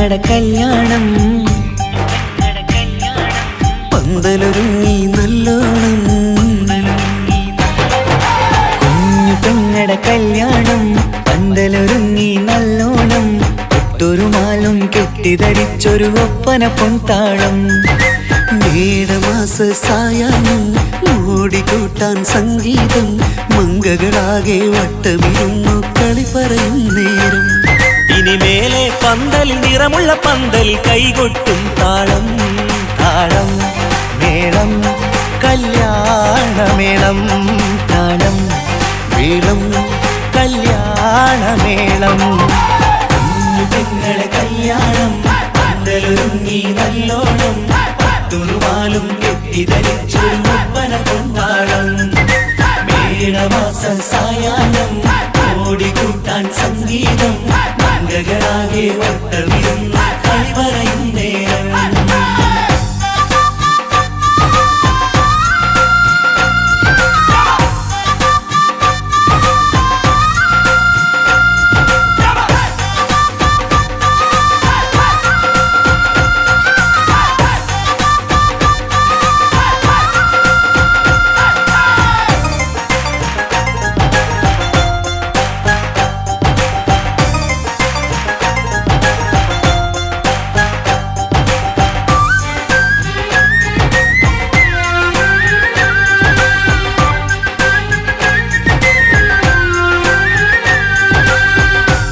കല്യാണം പന്തലൊരുങ്ങി നല്ലോണം കുഞ്ഞു പെങ്ങടെ കല്യാണം പന്തലൊരുങ്ങി നല്ലോണം ഒട്ടൊരു മാലും കെട്ടിധരിച്ചൊരു ഒപ്പന പൊൻതാളം മേടമാസ സായാഹ്നം ഓടിക്കൂട്ടാൻ സംഗീതം മംഗകളാകെ വട്ടമിരുന്നു കളി പറയും നേരം ഇനിമേലെ പന്തലിൽ നിറമുള്ള പന്തലിൽ കൈകൊട്ടും താളം താളം മേളം കല്യാണമേളം താളം മേളം കല്യാണമേളം കുഞ്ഞു പെങ്ങളെ കല്യാണം പന്തലൊരുങ്ങി നല്ലോണം പട്ടുറുമാലും കെട്ടിധരിച്ചൊരു ഒപ്പന പൊൻതാളം മേടമാസ സായാഹ്നം ഓടിക്കൂട്ടാൻ സംഗീതം മംഗകളാകെ വട്ടമിരുന്ന് കളി പറയും നേരം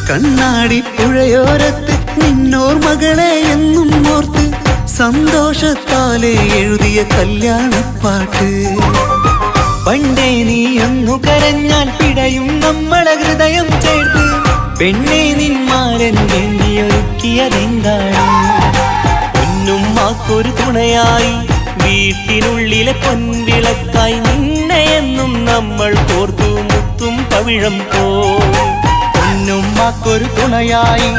കണ്ണാടി പുഴയോരത്ത് നിന്നോർ മകളെ എന്നും ഓർത്ത് സന്തോഷത്താലെ എഴുതിയ കല്യാണപ്പാട്ട് പണ്ടേ നീ ഒന്നു കരഞ്ഞാൽ പിടയും നമ്മളെ ഹൃദയം ചേർത്ത് പെണ്ണെ നിന്മാരൻ വേണ്ടിയൊരുക്കിയതെന്താണ് പൊന്നുമ്മാക്കൊരു തുണയായി വീട്ടിനുള്ളിലെ പൊൻവിളക്കായി നിന്നെ എന്നും നമ്മൾ കോർത്തു മുത്തും പവിഴം പോ പൊന്നുമ്മാക്കൊരു തുണയായി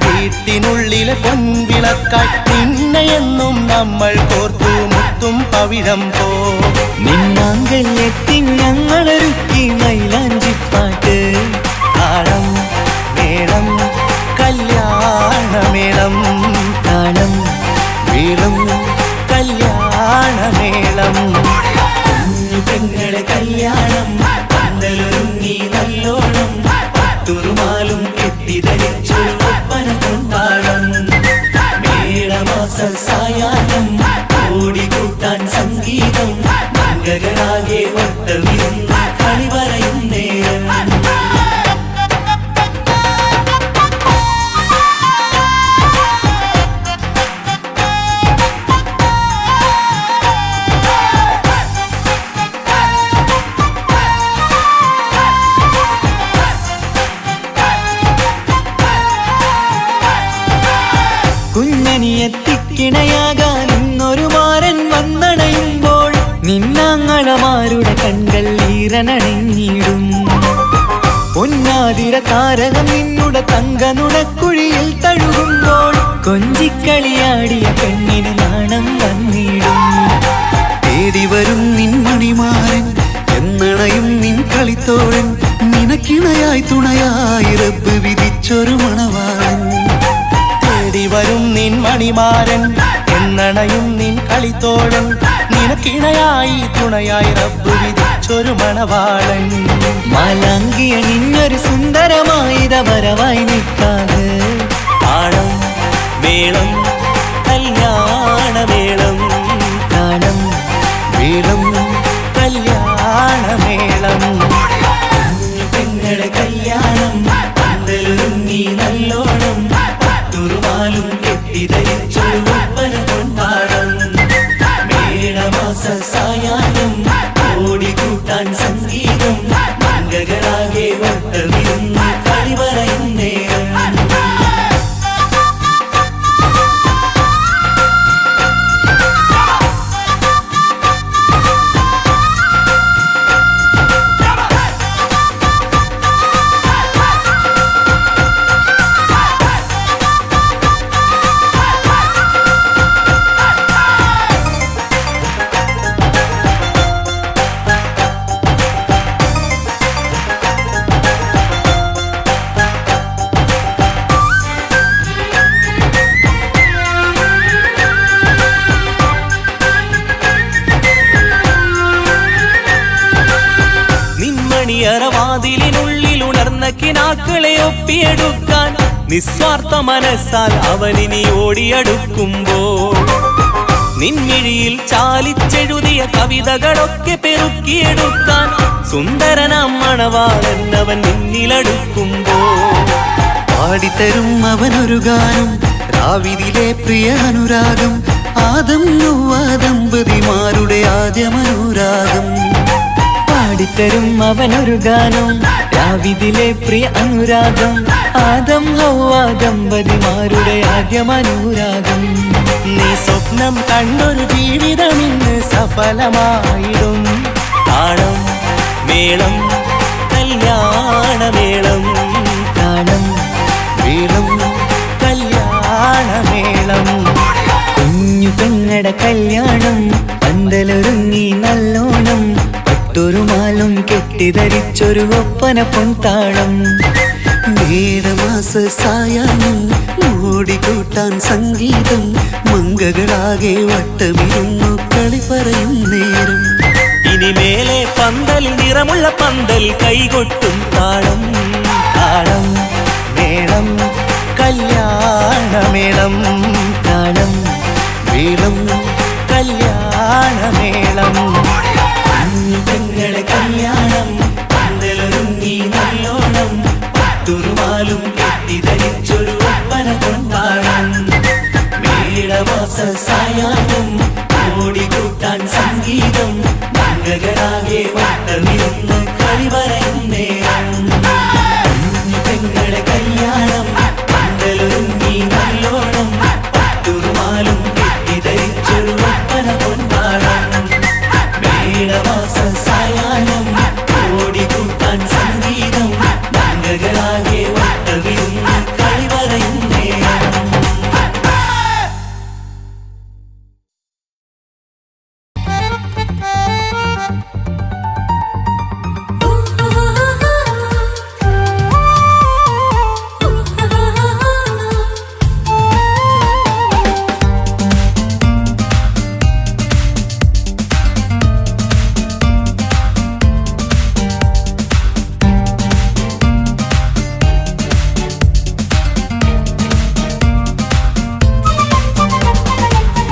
വീട്ടിനുള്ളിലെ പൊൻവിളക്കായി നിന്നെയെന്നും നമ്മൾ കോർത്തു മുത്തും പവിഴം പോ നിന്നാങ്കല്ലെത്തി ഞങ്ങളൊരുക്കി മൈലാഞ്ചിപ്പാട്ട് താളം മേളം കല്യാണമേളം താളം മേളം കല്യാണമേളം കുഞ്ഞു പെങ്ങളെ കല്യാണം പന്തലൊരുങ്ങി നല്ലോണം പട്ടുറുമാലും കെട്ടിധരിച്ചൊരു ഒപ്പന പൊൻതാളം മേടമാസ സായാഹ്നം ഓടിക്കൂട്ടാൻ സംഗീതം മംഗകളാകെ വട്ടമിരുന്ന് കളി പറയും നേരം കുഞ്ഞനിയെത്തിക്കിണയാകാൻ ഇന്നൊരു മാരൻ വന്നണയുമ്പോൾ നിന്നാങ്ങളമാരുടെ കൺകൾ ഈറനണിഞ്ഞിടും പൊന്നാതിര താരകം നിന്നുടെ തങ്കനുടക്കുഴിയിൽ തഴുകുമ്പോൾ കൊഞ്ചിക്കളിയാടിയ പെണ്ണിന് നാണം വന്നിടും തേടി വരും നിൻ മണിമാരൻ എന്നണയും നിൻ കളിത്തോഴൻ നിനക്കിണയായി തുണയായി റബ്ബ് വിധിച്ചൊരു മണവാളൻ വരും നിൻ മണിമാരൻ എന്നണയും നിൻ കളിത്തോഴൻ നിനക്കിണയായി തുണയായി റബ്ബ് വിധിച്ചൊരു മണവാളൻ മാലാങ്കിയ നിന്നൊരു സുന്ദരമായിത വരവായി നിൽക്കാതെ താളം മേളം കല്യാണമേളം താളം മേളം കല്യാണമേളം കുഞ്ഞു പെങ്ങളെ കല്യാണം പന്തലൊരുങ്ങി നല്ലോണം പട്ടുറുമാലും കെട്ടിധരിച്ചൊരു ഒപ്പന പൊൻതാളം മേടമാസ സായാഹ്നം ഓടിക്കൂട്ടാൻ സംഗീതം മംഗകളാകെ വട്ടമിരുന്ന് കളി പറയും നേരം മണിയറവാതിലിനുള്ളിൽ ഉണർന്ന കിനാക്കളെ ഒപ്പിയെടുക്കാൻ നിസ്വാർത്ഥ മനസ്സാൽ അവനിനി ഓടിയടുക്കുമ്പോൾ നിൻമിഴിയിൽ ചാലിച്ചെഴുതിയ കവിതകളൊക്കെ പെറുക്കിയെടുക്കാൻ സുന്ദരനാം മണവാളൻ അവൻ നിന്നിലടുക്കുമ്പോൾ പാടിത്തരും അവനൊരു ഗാനം രാവിലെ പ്രിയ അനുരാഗം ആദം ഹവ്വ ദമ്പതിമാരുടെ ആദ്യമനുരാഗം പാടിത്തരും അവനൊരു ഗാനം രാവിലെ പ്രിയ അനുരാഗം ആദം ഹവ്വ ദമ്പതിമാരുടെ ആദ്യമനുരാഗം നീ സ്വപ്നം കണ്ടൊരു ജീവിതം ഇന്ന് സഫലമായിടും താളം മേളം കല്യാണമേളം താളം മേളം കല്യാണമേളം കുഞ്ഞു പെങ്ങടെ കല്യാണം പന്തലൊരുങ്ങി നല്ലോണം പട്ടൊരു മാലും കെട്ടിധരിച്ചൊരു ഒപ്പന പൊൻതാളം മേടമാസ സായാഹ്നം ഓടിക്കൂട്ടാൻ സംഗീതം മംഗകളാകെ വട്ടമിരുന്നു കളി പറയും നേരം ഇനി മേലെ പന്തൽ നിറമുള്ള പന്തൽ കൈകൊട്ടും താളം താളം മേളം കല്യാണമേളം താളം മേളം കല്യാണമേളം കുഞ്ഞു പെങ്ങളെ കല്യാണം പന്തലൊരുങ്ങി നല്ലോണം പട്ടുറുമാലും കെട്ടിധരിച്ചൊരു ഒപ്പന കൊണ്ടാടം മേടമാസ സായാഹ്നം ഓടിക്കൂട്ടാൻ സംഗീതം മംഗകളാകെ വട്ടമിരുന്ന് കളി പറയും നേരം കുഞ്ഞു പെങ്ങളെ കല്യാണം പന്തലൊരുങ്ങി നല്ലോണം പട്ടുറുമാലും കെട്ടിധരിച്ചൊരു ഒപ്പന കൊണ്ടാടം മേടമാസ സായാഹ്നം ഓടിക്കൂട്ടാൻ സംഗീതം മംഗകളാകെ വട്ടമിരുന്ന് കളി പറയും നേരം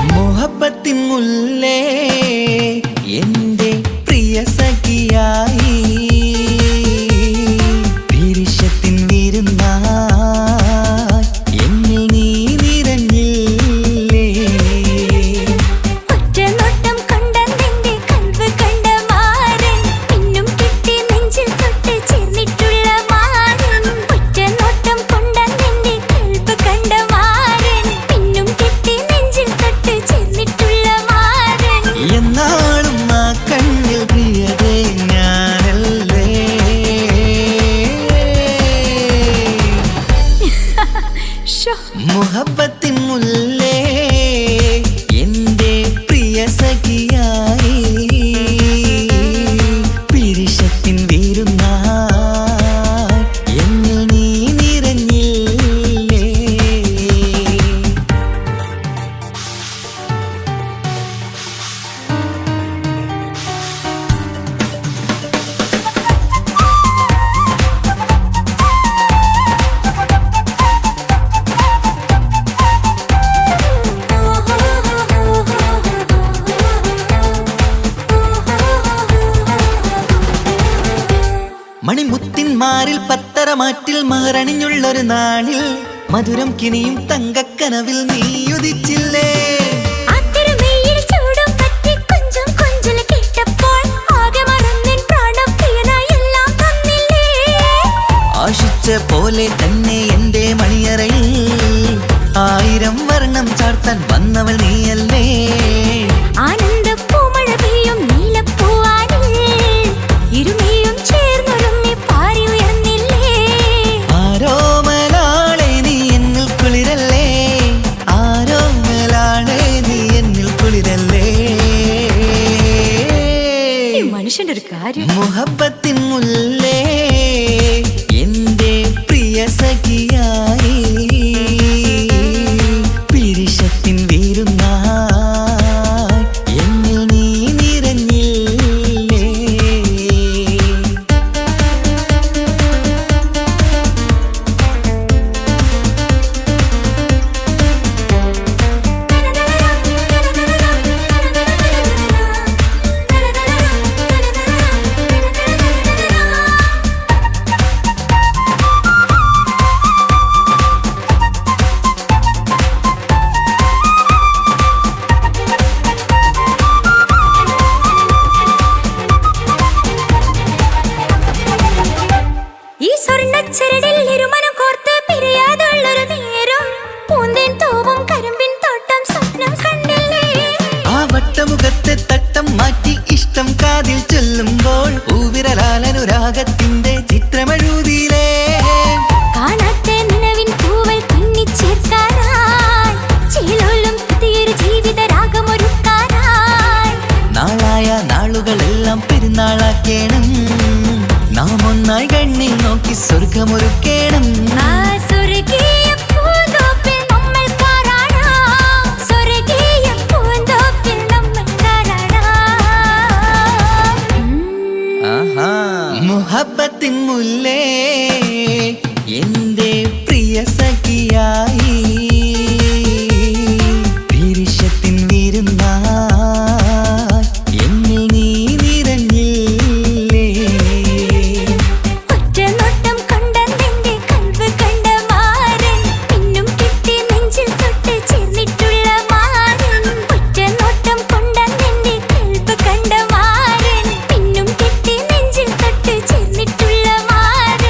മുഹബത്തിൻ മുല്ലേ എൻ്റെ പ്രിയ സഖിയായി പിരിശത്തിൻ വിരുന്നായി എന്നിൽ നീ നിറഞ്ഞില്ലേ ഒറ്റനോട്ടം കൊണ്ടെന്റെ കൽവ് കണ്ട മാരൻ പിന്നും കെട്ടി നെഞ്ചിൽ തൊട്ട് ചേർന്നിട്ടുള്ള മാരൻ ഒറ്റനോട്ടം കൊണ്ടെന്റെ കൽവ് കണ്ട മാരൻ പിന്നും കെട്ടി നെഞ്ചിൽ തൊട്ട് ചേർന്നിട്ടുള്ള മാരൻ എന്നാളും ആ കണ്ണിൽ പ്രിയതേ ഞാനല്ലേ ഷോ മുഹബത്തിൻ മുല്ലേ എൻ്റെ പ്രിയ സഖിയായി പിരിശത്തിൻ വിരുന്നായി എന്നിൽ നീ നിറഞ്ഞില്ലേ മണിമുത്തിന്മാരിൽ പത്തരമാറ്റിൽ മഹറണിഞ്ഞുള്ളൊരു നാളിൽ മധുരം കിനിയും തങ്കക്കനവിൽ നീ ഉദിച്ചില്ലേ ആത്തിരമേയിൽ ചൂടും പറ്റി കൊഞ്ചും കൊഞ്ചല് കേട്ടപ്പോൾ ആകെ മറന്നിൻ പ്രാണപ്രിയനായി എല്ലാം തന്നില്ലേ ആശിച്ച പോലെ തന്നെ എൻ്റെ മണിയറയിൽ 1000 വർണ്ണം ചാർത്താൻ വന്നവൾ നീയല്ലേ ആനന്ദ പൂമഴ പെയ്യും നീലപ്പൂവാനിൽ ഇരുമേയും ചേർന്നൊരുമ്മി പാരി ഉയർന്നില്ലേ ആരോമലാളെ നീ എന്നിൽ കുളിരല്ലേ ആരോമലാളെ നീ എന്നിൽ കുളിരല്ലേ ഈ മനുഷ്യന്റെ ഒരു കാര്യം മുഹബത്തിൻ മുല്ലേ എൻ്റെ പ്രിയ സഖിയായി പിരിശത്തിൻ വിരുന്നായി ചരടിൽ ഇരുമനം കോർത്ത് പിരിയാതുള്ളൊരു നേരം പൂന്തേൻ തൂവും കരിമ്പിൻ തോട്ടം സ്വപ്നം കണ്ടില്ലേ ആ വട്ടമുഖത്തെ തട്ടം മാറ്റി ഇഷ്ടം കാതിൽ ചൊല്ലുമ്പോൾ പൂവിരലാലനുരാഗത്തിന്റെ ചിത്രമെഴുതിയിലേ കാണാത്ത നിലവിൻ പൂവൽ തുന്നിച്ചേർക്കാനായി ചേലോലും പുതിയൊരു ജീവിത രാഗമൊരുക്കാനായി നാളായ നാളുകളെല്ലാം പെരുന്നാളാക്കേണം നാം ഒന്നായി കണ്ണിൽ നോക്കി സ്വർഗമൊരുക്കേണം ആ സ്വർഗീയ പൂന്തോപ്പിൽ നമ്മൾ പാറാടാം സ്വർഗീയ പൂന്തോപ്പിൽ നമ്മൾ പാറാടാം ആഹാ മുഹബത്തിൻ മുല്ലേ എന്റെ പ്രിയ സഖിയായി പിരിശത്തിൻ വിരുന്നായി എന്നിൽ നീ നിറഞ്ഞില്ലേ ഒറ്റ നോട്ടം കൊണ്ടെന്റെ കൽവ് കണ്ട മാരൻ പിന്നും കെട്ടി നെഞ്ചിൽ തൊട്ട് ചേർന്നിട്ടുള്ള മാരൻ ഒറ്റ നോട്ടം കൊണ്ടെന്റെ കൽവ് കണ്ട മാരൻ പിന്നും കെട്ടി നെഞ്ചിൽ തൊട്ട് ചേർന്നിട്ടുള്ള മാരൻ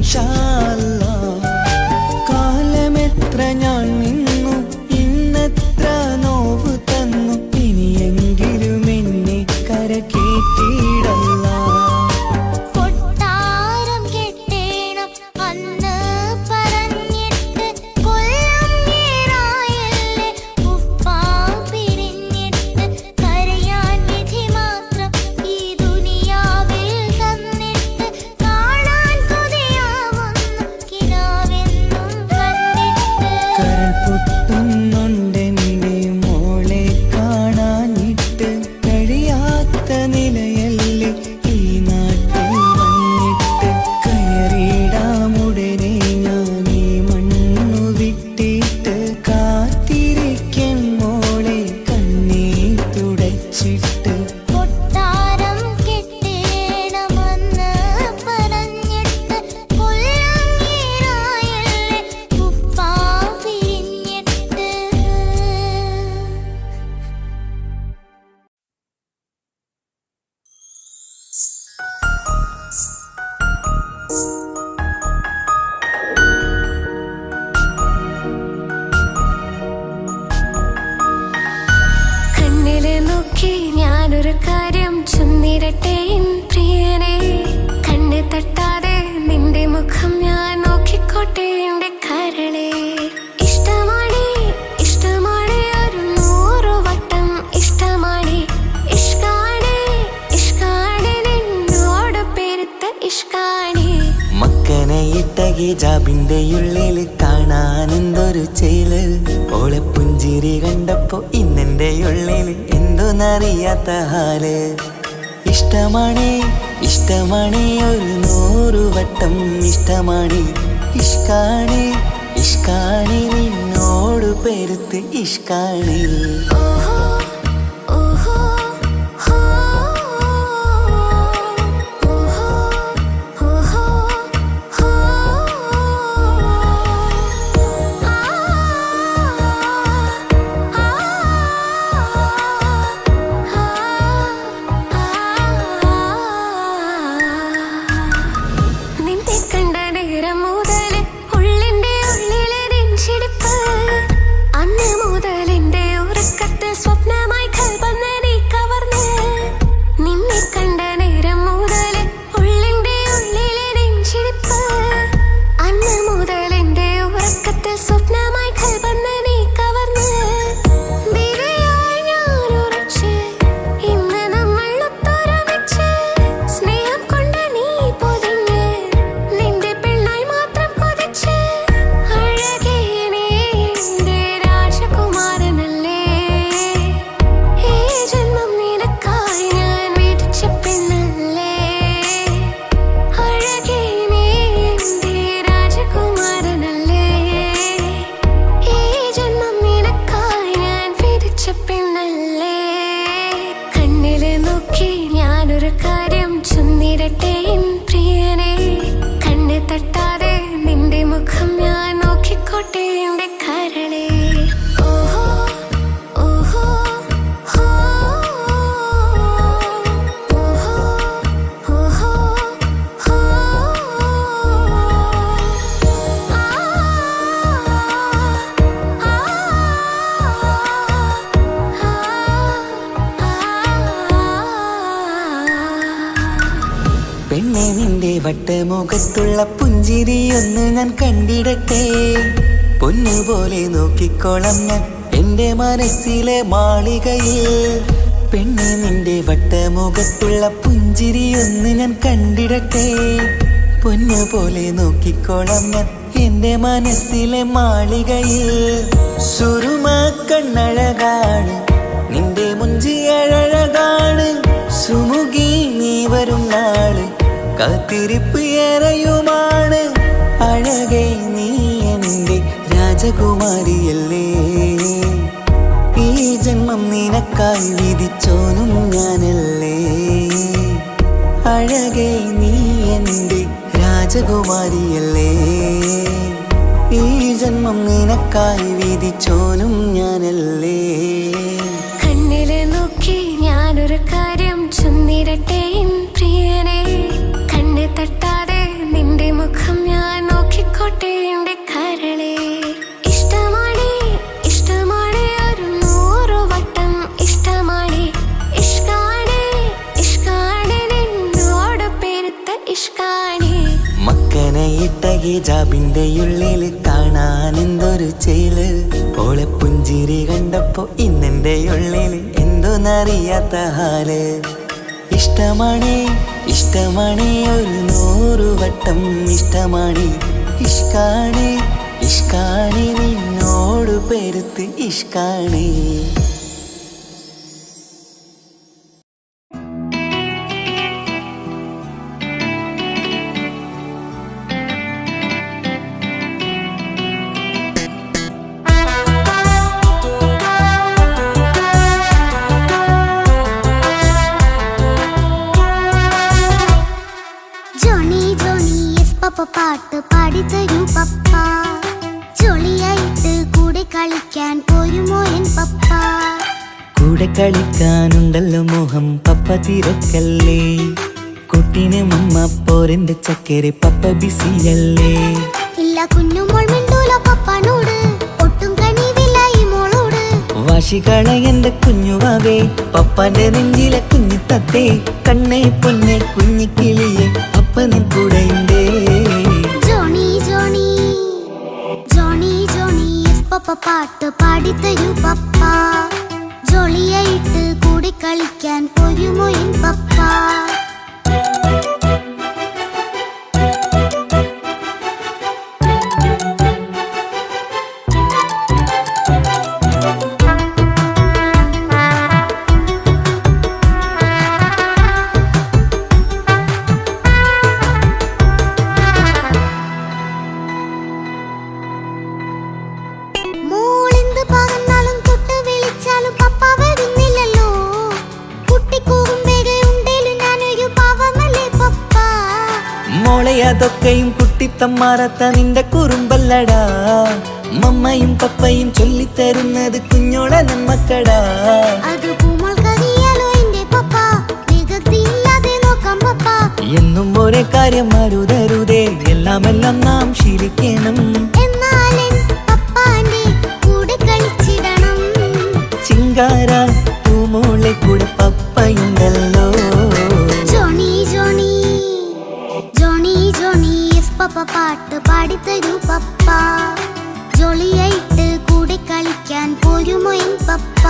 ഇൻഷാ അല്ലാഹ്. കാലമെത്ര ഞാൻ നിന്നു, ഇന്നെത്ര നോവ് തന്നു, ഇനിയെങ്കിലും എന്നെ കരകേറ്റിടല്ല. കൊട്ടാരം കെട്ടേണം അന്ന് പറഞ്ഞിട്ട് കൊല്ലം നേരായല്ലേ ഉപ്പാ പിരിഞ്ഞിട്ട്. കരയാൻ വിധി മാത്രം ഈ ദുനിയാവിൽ തന്നിട്ട് കാണാൻ കൊതിയാവുന്നു കിനാവെന്നും കണ്ടിട്ട്. കരൾ പൊട്ടുന്നുണ്ടെന്റെ മോളെ കാണാനിട്ട്, കഴിയാത്ത നിലയല്ലേ ഈ നാട്ടിൽ വന്നിട്ട്. കയറിയിടാമുടനെ ഞാൻ ഈ മണ്ണു വിട്ടിട്ട്, കാത്തിരിക്കൻ മോളെ കണ്ണീർ തുടച്ചിട്ട്. കൊട്ടാരം കെട്ടേണമെന്ന് പറഞ്ഞിട്ട് കൊല്ലം നേരായല്ലേ ഉപ്പാ പിരിഞ്ഞിട്ട്. കണ്ണിലെ നോക്കി ഞാനൊരു കാര്യം ചൊന്നിടട്ടെ എൻ പ്രിയനെ. കണ്ണ് തട്ടാതെ നിന്റെ മുഖം ഞാൻ നോക്കിക്കോട്ടെ എന്റെ കരളെ. ഇഷ്ടമാണ് ഇഷ്ടമാണ് ഒരു 100 വട്ടം ഇഷ്ടമാണ്. ഇഷ്കാണ് ഇഷ്കാണ് നിന്നോട് പെരുത്ത ഇഷ്കാണ്. മക്കനെ ഇട്ട ഹിജാബിന്റെ ഉള്ളിൽ കാണാൻ എന്തൊരു ചേല്. ഓളെ പുഞ്ചിരി കണ്ടപ്പോ ഇന്നെന്റെ ഉള്ളിൽ എന്തോന്നറിയാത്ത ഹാല്. ഇഷ്ടമാണ് ഇഷ്ടമാണ് ഒരു 100 വട്ടം ഇഷ്ടമാണ്. ഇഷ്കാണ് ഇഷ്കാണ് നിന്നോട് പെരുത്ത് ഇഷ്കാണ്. ഓഹോ ഓഹോ ഹോ ഓഹോ ഓഹോ ഹോ. നിന്നെ കണ്ട നേരം മുതൽ ഉള്ളിന്റെ ഉള്ളിലെ നെഞ്ചിടിപ്പ്. അന്ന് മുതൽ എന്റെ ഉറക്കത്തിൽ സ്വപ്നമായി കൽപ്പന നീ കവർന്ന്. നിന്നെ കണ്ട നേരം മുതൽ ഉള്ളിന്റെ ഉള്ളിലെ നെഞ്ചിടിപ്പ്. അന്ന് മുതൽ എന്റെ ഉറക്കത്തിൽ സ്വപ്നമായി കൽപ്പന നീ കവർന്ന്. ദിവ്യയായി ഞാൻ ഉറച്ച് ഇന്ന് നമ്മൾ ഒത്തൊരുമിച്ച്. സ്നേഹം കൊണ്ട് നീ പൊതിഞ്ഞ് നിന്റെ പെണ്ണായി മാത്രം കൊതിച്ച്. അഴകേ നീ എന്റെ രാജകുമാരനല്ലേ. ഈ ജന്മം നിനക്കായി ഞാൻ വിധിച്ച പെണ്ണല്ലേ. അഴകേ നീ എന്റെ രാജകുമാരനല്ലേ. ഈ ജന്മം നിനക്കായി ഞാൻ വിധിച്ച പെണ്ണല്ലേ. കണ്ണില് നോക്കി ഞാനൊരു കാര്യം ചൊന്നിടട്ടെ എൻ പ്രിയനെ. കണ്ണ് തട്ടാതെ നിന്റെ മുഖം ഞാൻ നോക്കിക്കോട്ടെ എന്റെ കരളെ. ഓഹോ ഓഹോ ഹോ ഓഹോ ഓഹോ ഹോ. പെണ്ണെ നിന്റെ വട്ടമുഖത്തുള്ള പുഞ്ചിരിയൊന്ന് ഞാൻ കണ്ടിടട്ടെ. പൊന്നുപോലെ നോക്കിക്കോളാം ഞാൻ എന്റെ മനസ്സിലെ മാളികയിൽ. പെണ്ണെ നിന്റെ വട്ടമുഖത്തുള്ള പുഞ്ചിരിയൊന്ന് ഞാൻ കണ്ടിടട്ടെ. പൊന്നുപോലെ നോക്കിക്കോളാം ഞാൻ എന്റെ മനസ്സിലെ മാളികയിൽ. സുറുമ കണ്ണഴകാണ് നിന്റെ മുഞ്ചിയഴകാണ്. സുമുഖി നീ വരും നാള് കാത്തിരിപ്പ് ഏറെയുമാണ്. അഴകേ നീ എന്റെ രാജകുമാരിയല്ലേ. ഈ ജന്മം നിനക്കായി വിധിച്ചോനും ഞാനല്ലേ. അഴകേ നീ എന്റെ രാജകുമാരിയല്ലേ. ഈ ജന്മം നിനക്കായി വിധിച്ചോനും ഞാനല്ലേ. കണ്ണില് നോക്കി ഞാനൊരു കാര്യം ചൊന്നിടട്ടെ എൻ പ്രിയനെ. കണ്ണ് തട്ടാതെ നിന്റെ മുഖം ഞാൻ പെണ്ണാണ്. മക്കനെ ഇട്ട ഹിജാബിന്റെ ഉള്ളിൽ കാണാൻ എന്തൊരു ചേല്. ഓളെ പുഞ്ചിരി കണ്ടപ്പോ ഇന്നെന്റെ ഉള്ളിൽ എന്തോന്നറിയാത്ത ഹാല്. ഇഷ്ടമാണേ ഇഷ്ടമാണേ ഒരു 100 വട്ടം ഇഷ്ടമാണേ. ഇഷ്കാണേ ഇഷ്കാണേ നിന്നോട് പെരുത്ത് ഇഷ്കാണേ. പാട്ട് പാടിത്തരൂ പപ്പ. ജോളിയായിട്ട് കൂടെ കളിക്കാൻ പോരുമോ എൻ പപ്പ? കൂടെ കളിക്കാനുണ്ടല്ലോ മോഹം പപ്പ തിരക്കല്ലേ. കുട്ടീനെ മമ്മ പോരെന്റെ ചക്കരെ പപ്പ ബിസിയല്ലേ. ഇല്ല കുഞ്ഞുമോൾ മിണ്ടൂല പപ്പനോട്, ഒട്ടും കണിവില്ല ഈ മോളോട്. വാശികള എന്റെ കുഞ്ഞുവാവേ പപ്പാന്റെ നെഞ്ചിലെ കുഞ്ഞു തത്തേ. കണ്ണേ പൊന്നെ കുഞ്ഞിക്കിളിയെ അപ്പനും കൂടെയുണ്ടേ. ജോണി ജോണി ജോണി ജോണി പപ്പ പാട്ട് പാടിത്തരൂ പപ്പ. ജോളിയായിട്ട് കൂടെ കളിക്കാൻ പോരുമോ എൻ പപ്പ? അതൊക്കെയും കുട്ടിത്തമ്മാറത്ത നിന്റെ കുറുമ്പല്ലടാ. മമ്മയും പപ്പയും ചൊല്ലിത്തരുന്നത് കുഞ്ഞോളെ നമ്മക്കടാ. എന്നും ഒരേ കാര്യം അരുതരുതേ, എല്ലാം നാം ശീലിക്കണം. ചിങ്കാര പൂമോളെ കൂടെ പപ്പയുണ്ടല്ലോ. പപ്പ പാട്ട് പാടിത്തരൂ പപ്പ. ജോളിയായിട്ട് കൂടെ കളിക്കാൻ പോരുമോ എൻ പപ്പ?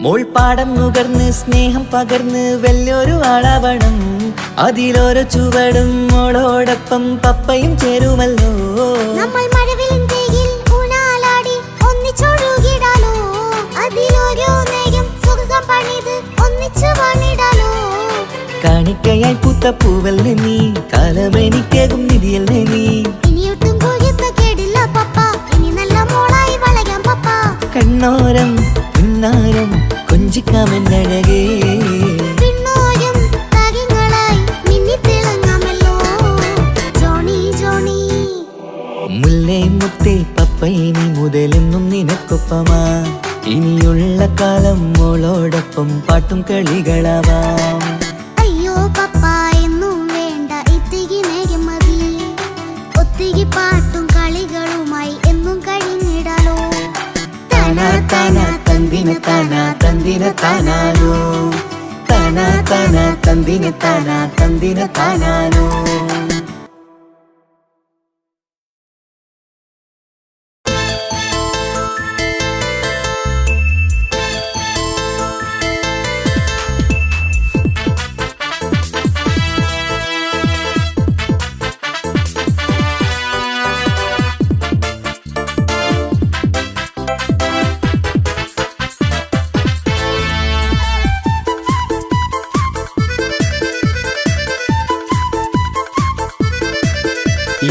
മോൾപ്പാടം നുകർന്ന് സ്നേഹം പകർന്ന് വലിയൊരു ആളാവണം. അതിലോരോ ചുവടും മോളോടൊപ്പം പപ്പയും ചേരുമല്ലോ. നമ്മൾ മഴവിലിൻ ഊനാലാടി ഒന്നിച്ചൊഴുകിടാലോ. അതിലോരോ നേരം സുഖം പണിത് ഒന്നിച്ചു വാണിടാലോ. കാണിക്കയായി പൂത്ത പൂവല്ലേ നീ, കാലമെനിക്കേകും നിധിയല്ലേ നീ. ഇനിയൊട്ടും കോഴിത്ത കേടില്ല പപ്പ, ഇനി നല്ല മോളായി വളരാം പപ്പ. കണ്ണോരം പിന്നാരം കൊഞ്ചിക്കാമെന്നഴകേ. പിന്നോരം താരങ്ങളായി മിന്നിത്തിളങ്ങാമല്ലോ. ജോണി ജോണി മുല്ലേ മുത്തേ പപ്പയിനി മുതലെന്നും നിനക്കൊപ്പമാ. ഇനിയുള്ള കാലം മോളോടൊപ്പം പാട്ടും കളികളാവാം. അയ്യോ പപ്പ എന്നും വേണ്ട ഇത്തിരി നേരം മതി. ഒത്തിരി പാട്ടും കളികളുമായി എന്നും കഴിഞ്ഞിടാലോ. താനാ താനാ തന്തിന താനാ തന്തിന താനാലോ. താനാ താനാ തന്തിന താനാ തന്തിന താനാലോ.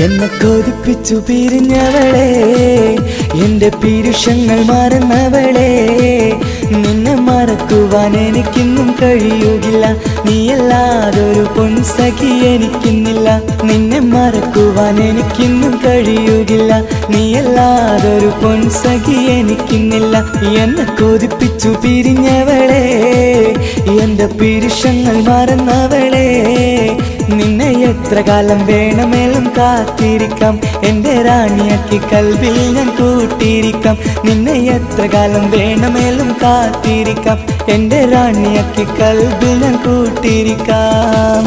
എന്നെ കൊതിപ്പിച്ചു പിരിഞ്ഞവളെ, എന്റെ പീരുഷങ്ങൾ മറന്നവളെ. നിന്നെ മറക്കുവാൻ മറക്കുവാൻ എനിക്കിന്നും കഴിയുകില്ല, നീയല്ലാതൊരു പൊൻസഖി എനിക്കിന്നില്ല. നിന്നെ മറക്കുവാൻ എനിക്കിന്നും കഴിയുകില്ല, നീയല്ലാതൊരു പൊൻസഖി എനിക്കിന്നില്ല. എന്നെ കൊതിപ്പിച്ചു പിരിഞ്ഞവളെ, എന്റെ പിരിശങ്ങൾ മറന്നവളെ, നിന്നെ എത്ര കാലം വേണമെങ്കിലും കാത്തിരിക്കാം, എന്റെ റാണിയാക്കി കൽവിൽ ഞാൻ കൂട്ടിയിരിക്കാം. നിന്നെ എത്ര കാലം വേണമെങ്കിലും കാത്തിരിക്കാം, എന്റെ റാണിയാക്കി കൽവിൽ ഞാൻ കൂട്ടിയിരിക്കാം.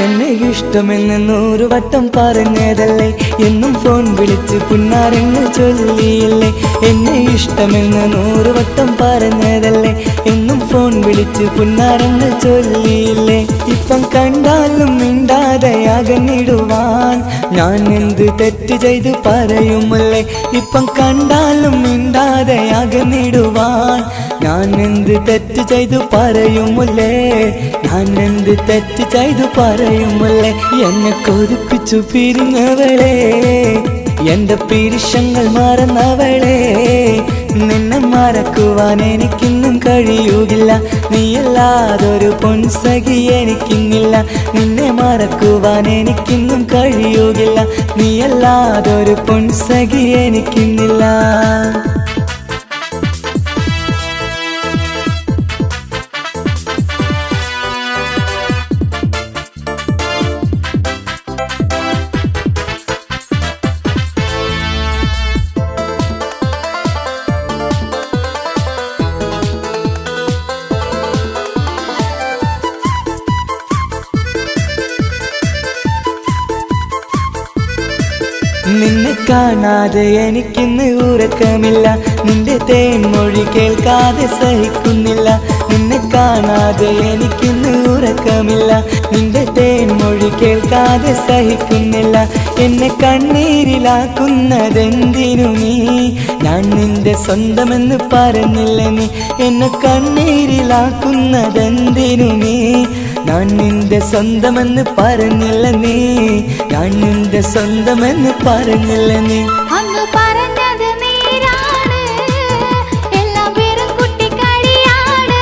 എന്നെ ഇഷ്ടമെന്ന് 100 വട്ടം പറഞ്ഞതല്ലേ, എന്നും ഫോൺ വിളിച്ച് പുന്നാരങ്ങൾ ചൊല്ലിയില്ലേ. എന്നെ ഇഷ്ടമെന്ന് 100 വട്ടം പറഞ്ഞതല്ലേ, എന്നും ഫോൺ വിളിച്ച് പുന്നാരങ്ങൾ ചൊല്ലിയില്ലേ. ഇപ്പം കണ്ടാലും മിണ്ടാതെ അകന്നിടുവാൻ ഞാൻ എന്ത് തെറ്റ് ചെയ്ത് പറയുമല്ലേ. ഇപ്പം കണ്ടാലും മിണ്ടാതെ അകന്നിടുവാൻ ഞാൻ എന്ത് തെറ്റ് ചെയ്തു പറയുമല്ലേ, ഞാൻ എന്ത് തെറ്റ് ചെയ്തു പറയുമല്ലേ. എന്നെ കൊതിപ്പിച്ചു പിരിഞ്ഞവളെ, എന്റെ പിരിശങ്ങൾ മറന്നവളെ, നിന്നെ മറക്കുവാൻ എനിക്കിന്നും കഴിയുകില്ല, നീയല്ലാതൊരു പൊൻസഖി എനിക്കിന്നില്ല. നിന്നെ മറക്കുവാൻ എനിക്കിന്നും കഴിയുകില്ല, നീയല്ലാതൊരു പൊൻസഖി എനിക്കിന്നില്ല. നിന്നെ കാണാതെ എനിക്കിന്ന് ഉറക്കമില്ല, നിന്റെ തേൻമൊഴി കേൾക്കാതെ സഹിക്കുന്നില്ല. നിന്നെ കാണാതെ എനിക്കിന്ന് ഉറക്കമില്ല, നിന്റെ തേൻമൊഴി കേൾക്കാതെ സഹിക്കുന്നില്ല. എന്നെ കണ്ണീരിലാക്കുന്നതെന്തിനു നീ, ഞാൻ നിന്റെ സ്വന്തമെന്ന് പറഞ്ഞില്ല നീ. എന്നെ കണ്ണീരിലാക്കുന്നതെന്തിനു നീ, ഞാൻ നിന്റെ സ്വന്തമെന്ന് പറഞ്ഞില്ല നീ, ഞാൻ നിന്റെ സ്വന്തമെന്ന് പറഞ്ഞില്ല നീ. അങ്ങ് പറഞ്ഞത് നേരാണ്, എല്ലാം വെറും കുട്ടിക്കളിയാണ്.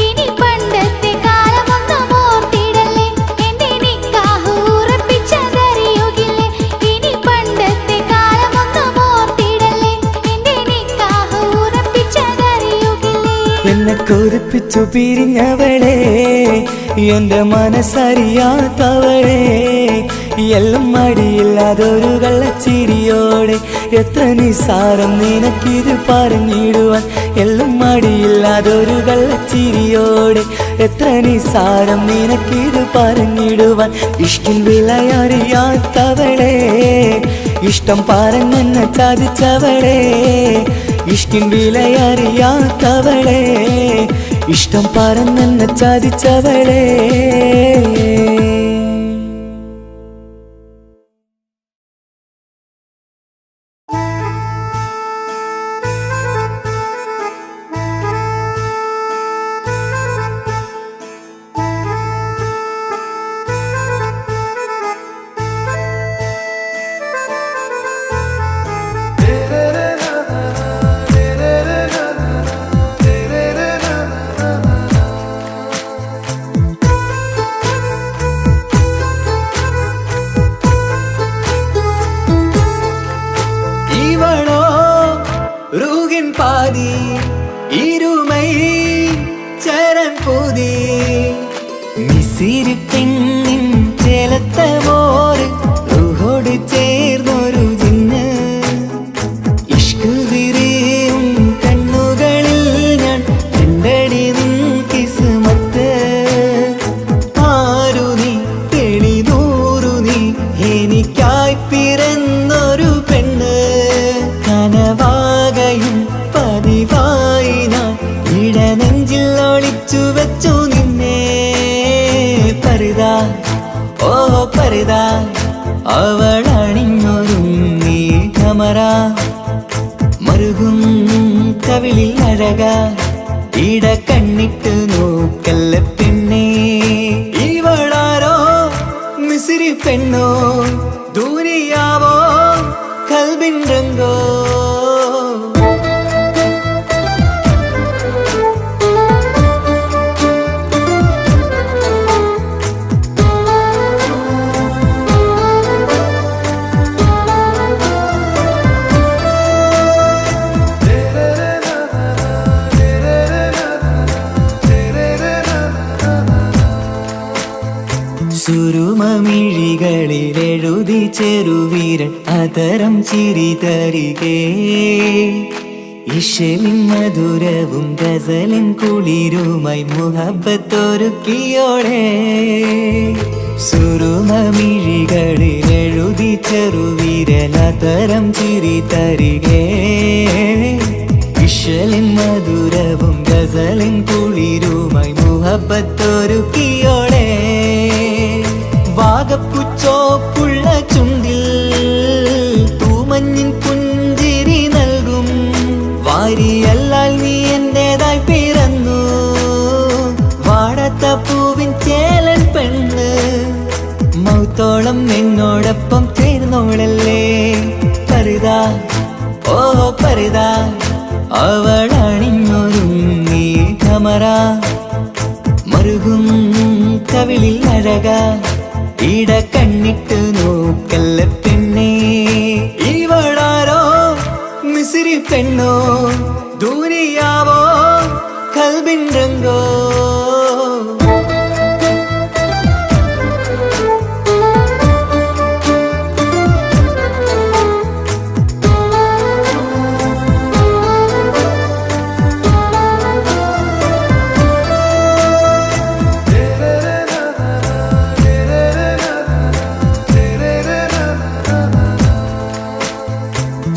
ഇനി പണ്ടത്തെ കാലമൊന്നും ഓർത്തിടല്ലേ, എന്റെ നിക്കാഹ് ഉറപ്പിച്ചതറിയുകില്ലേ. ഇനി പണ്ടത്തെ കാലമൊന്നും ഓർത്തിടല്ലേ, എന്റെ നിക്കാഹ് ഉറപ്പിച്ചതറിയുകില്ലേ. എന്നെ കൊതിപ്പിച്ചു പിരിഞ്ഞവളെ, എന്റെ മനസ്സറിയാത്തവളെ, എല്ലാം മടിയില്ലാതൊരു കള്ളച്ചിരിയോടെ, എത്ര നിസാരം നിനക്കിത് പറഞ്ഞിടുവാൻ. എല്ലാം മടിയില്ലാതൊരു കള്ളച്ചിരിയോടെ, എത്ര നിസാരം നിനക്കിത് പറഞ്ഞിടുവാൻ. ഇഷ്കിൻ വിലയറിയാത്തവളെ, ഇഷ്ടം പറഞ്ഞെന്നെ ചതിച്ചവളെ, ഇഷ്കിൻ വിലയറിയാത്തവളെ, ഇഷ്ടം പറഞ്ഞെന്നെ ചതിച്ചവളെ. பாதி இருமை சரண் பூதி மிசிறு பெண்ணின் ചേലത്ത മോര് റൂഹോട് ചേർന്നൊരു ജിന്ന് ഇഷ്ക് വിരിയും കണ്ണുകളിൽ ഞാൻ കണ്ടടി നിൻ കിസ്മത്ത് ആരു നീ തെളിനൂറു നീ എനിക്കായി പിറന്നൊരു പെണ്ണ് കനവാകയും പതിവായി ഞാൻ ഇടനെഞ്ചിൽ ഒളിച്ചു വെച്ചു നിന്നെ പരിതാ ഓ പരിതാ അവളണിഞ്ഞൊരുങ്ങി ഖമറ മറുകും കവിളിൽ അഴക ഇട കണ്ണിട്ട് നോക്കല്ല പെണ്ണേ ഇവളാരോ മിസിരി പെണ്ണോ ദൂരിയാവോ കൽബിൻ രംഗോ സുരുമമിഴികളിലെഴുതി ചെറുവീരൻ അതരം ചിരി തരികേ ഇശലിൻ മധുരവും ഗസലിൻ കുളിരുമായി മുഹബത്തൊരുക്കിയോടെ സുരുമമിഴികളിലെഴുതി ചെറുവീരൻ അതരം ചിരി തരികേ ഇശലിൻ മധുരവും ഗസലിൻ കുളിരുമായി മുഹബത്തൊരുക്കിയോടെ വാഗപ്പുച്ചോപ്പുള്ള ചുണ്ടിൽ തൂമഞ്ഞിൻ പുഞ്ചിരി നൽകും വാരിയല്ലാൽ നീ എന്റേതായി പിറന്നു വാടാത്ത പൂവിൻ ചേലൻ പെണ്ണ് മൗത്തോളം എന്നോടൊപ്പം ചേർന്നോളല്ലേ പരിതാ ഓ പരിതാ അവളണിഞ്ഞൊരുങ്ങി ഖമറ മറുകും കവിളിൽ അഴക ഇട കണ്ണിട്ട് നോക്കല്ല പെണ്ണേ ഇവളാരോ മിസിരി പെണ്ണോ ദൂരിയാവോ കൽബിൻ രംഗോ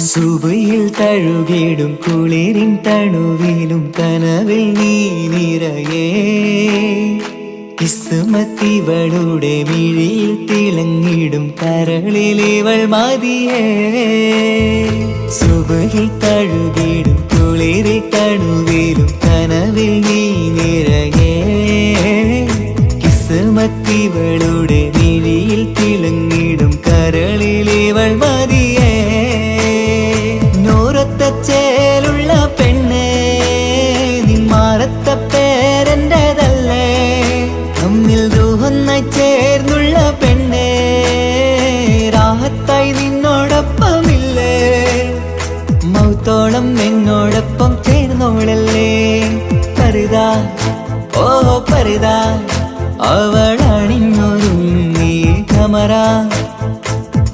സുബയിൽ തഴുകിടും കുളിരിൻ തണുവിലും കനവിൽ നീ നിറയേ കിസ്മത്തിവളുടെ മിഴിയിൽ തിളങ്ങിടും കരളിലിവൾ മതിയേ സുബയിൽ തഴുകിടും കുളിരിൽ തണുവിലും കനവിൽ നീ നിറയേ കിസ്മത്തിവളുടെ മിഴിയിൽ തിളങ്ങിടും കരളിലിവൾ മതിയേ ചേലുള്ള പെണ്ണേ നിന്മാറത്ത പേരെൻ്റെതല്ലേ തമ്മിൽ ദൂഹൊന്നായി ചേർന്നുള്ള പെണ്ണേ രാഹത്തായി നിന്നോടൊപ്പമില്ലേ മൗത്തോളം എന്നോടൊപ്പം ചേർന്നോളല്ലേ പരിതാ ഓ പരിതാ അവളണിഞ്ഞൊരുങ്ങി ഖമറ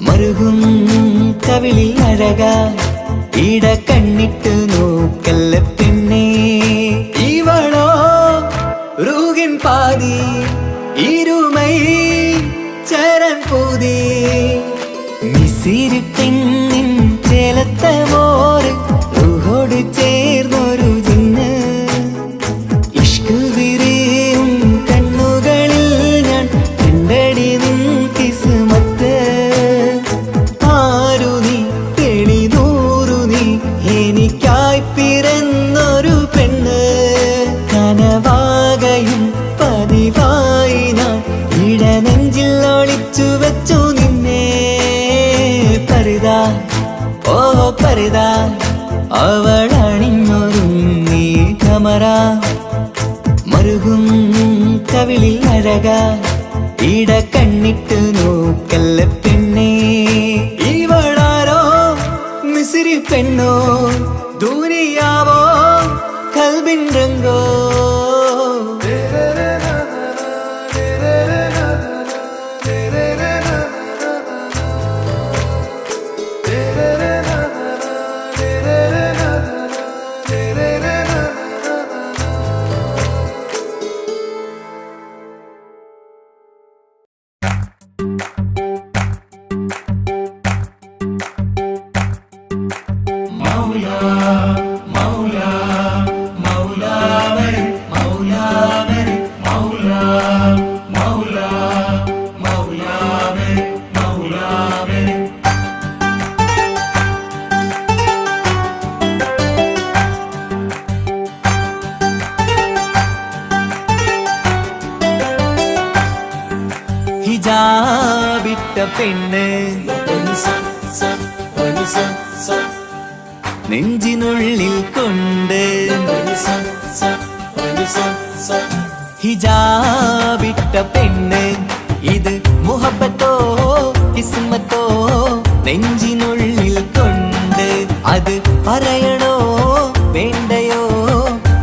മറുകും കവിളിൽ അഴക ഇട കണ്ണിട്ട് നോക്കല്ല പെണ്ണേ ഇവളോ റൂഹിൻ പാതി ഇരുമൈ ചരൻ പൂതി മിസിരി പെണ്ണിൻ ചേലത്ത മോറ് റൂഹോട് ചേർന്നൊരു ജിന്ന് ഇഷ്ക് വിരിയും കണ്ണുകളിൽ ഞാൻ കണ്ടടി നിൻ കിസ്മത്ത് ആരു നീ എനിക്കായി പിറന്നൊരു പെണ്ണ് കനവാകയും പതിവായി ഞാൻ ഇടനെഞ്ചിൽ ഒളിച്ചു വെച്ചു നിന്നെ പരിതാ ഓ പരിതാ അവളണിഞ്ഞൊരുങ്ങി ഖമറ മറുകും കവിളിൽ അഴക ഇട കണ്ണിട്ട് നോക്കല്ല പെണ്ണേ ഇവളാരോ മിസിരി പെണ്ണോ ദൂരിയാവോ കൽബിൻ രംഗോ ഹിജാബിട്ട പെണ്ണ് നെഞ്ചിനുള്ളിൽ കൊണ്ട് ഹിജാബിട്ട പെണ്ണ് ഇത് മുഹബത്തോ കിസ്മത്തോ നെഞ്ചിനുള്ളിൽ കൊണ്ട് അത് പറയണോ വേണ്ടയോ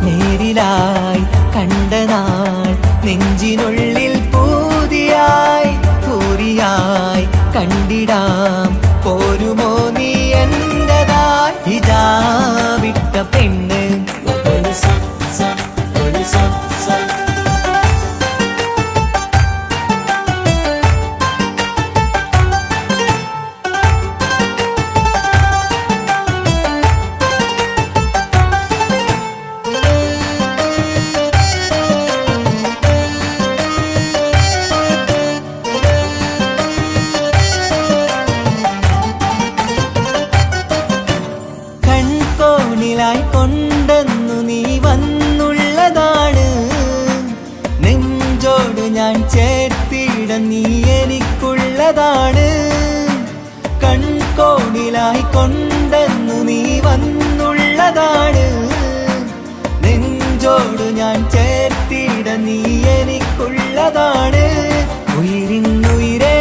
നേരിലായി കണ്ട നാൾ നെഞ്ചിനുള്ളിൽ പൂതിയായി പൂരിയായി കണ്ടിടാം പോരുമോ നീ എന്റതായി ഹിജാബിട്ട പെണ്ണ് കൊണ്ടെന്നു നീ വന്നുള്ളതാണ് നെഞ്ചോട് ഞാൻ ചേർത്തിട നീ എനിക്കുള്ളതാണ് കൺകോണിലായി കൊണ്ടെന്നു നീ വന്നുള്ളതാണ് നെഞ്ചോട് ഞാൻ ചേർത്തിട നീ എനിക്കുള്ളതാണ് ഉയിരിന്നുയിരേ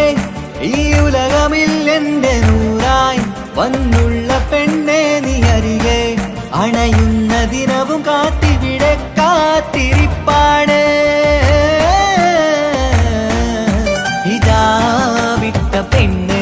ഈ ഉലകമിൽ എന്റെ നൂറായി വന്നുള്ള പെണ്ണെ നീ അരികെ അണയുന്ന ദിനവും കാത്തിവിടെ കാത്തിരിപ്പാണ് ഹിജാബിട്ട പെണ്ണ്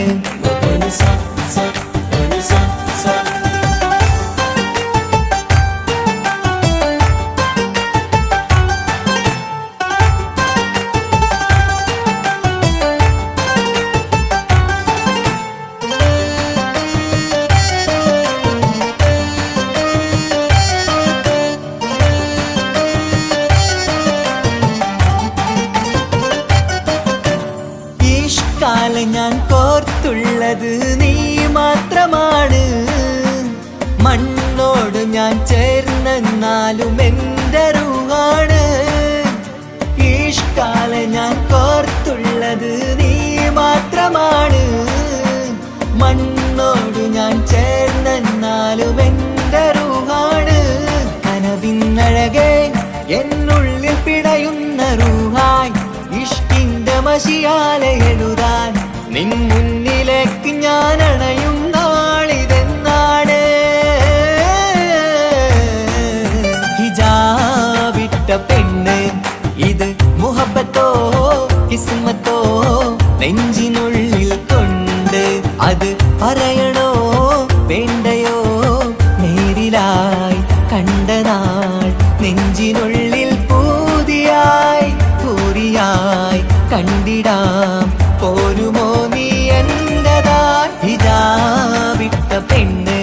ഞാൻ കോർത്തുള്ളത് നീ മാത്രമാണ് മണ്ണോട് ഞാൻ ചേർന്നെന്നാലും എൻ്റെ റൂഹാണ് ഈഷ്കാല ഞാൻ കോർത്തുള്ളത് നീ മാത്രമാണ് മണ്ണോട് ഞാൻ ചേർന്നെന്നാലും എൻ്റെ റൂഹാണ് കനവിന്നഴകെ എന്നുള്ളിൽ പിടയുന്ന റൂഹായി ഇഷ്കിന്റെ മഷിയാലെ എഴുതാൻ നിൻ മുന്നിലേക്ക് ഞാൻ അണയും നാളിതെന്നാണ് ഹിജാബിട്ട പെണ്ണ് ഇത് മുഹബത്തോ കിസ്മത്തോ നെഞ്ചിനുള്ളിൽ കൊണ്ട് അത് പറയണോ വേണ്ടയോ നേരിലായി കണ്ട നാൾ നെഞ്ചിനുള്ളിൽ പൂതിയായി പൂരിയായി കണ്ടിടാം പോരുമോ നീ എന്റതായി ഹിജാബിട്ട പെണ്ണ്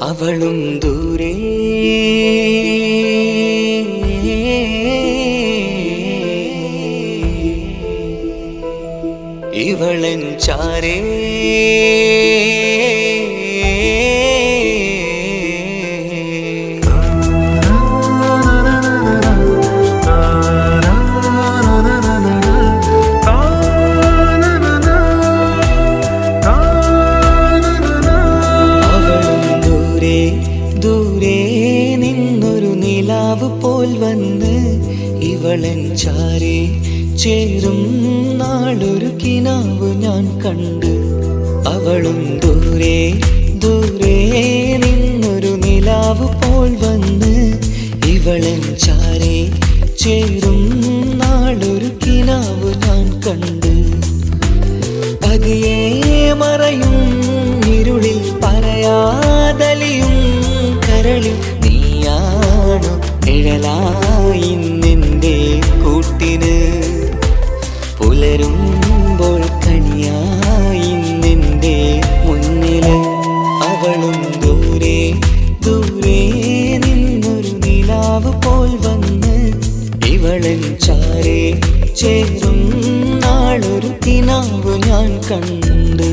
അവളും ദൂരെ ഇവളൻ ചാരേ പോൽ വന്ന് ഇവളൻ ചാരേ ചേരും നാളൊരു കിനാവ് ഞാൻ കണ്ട് അവളും ദൂരെ ദൂരെ നിന്നൊരു നിലാവ് പോൽ വന്ന് ഇവളൻ ചാരേ ചേരും നാളൊരു കിനാവ് ഞാൻ കണ്ട് പതിയെ മറയും ഇരുളിൽ പറയാതലിയും കരളിൽ നീയാണു നിഴലായി നിന്റെ കൂട്ടിന് പുലരുമ്പോൾ കണിയായി നിന്റെ മുന്നില് അവളും ദൂരെ ദൂരെ നിന്നൊരു നിലാവ് പോൽ വന്ന് ഇവളൻ ചാരേ ചേരും നാളൊരു കിനാവ് ഞാൻ കണ്ട്.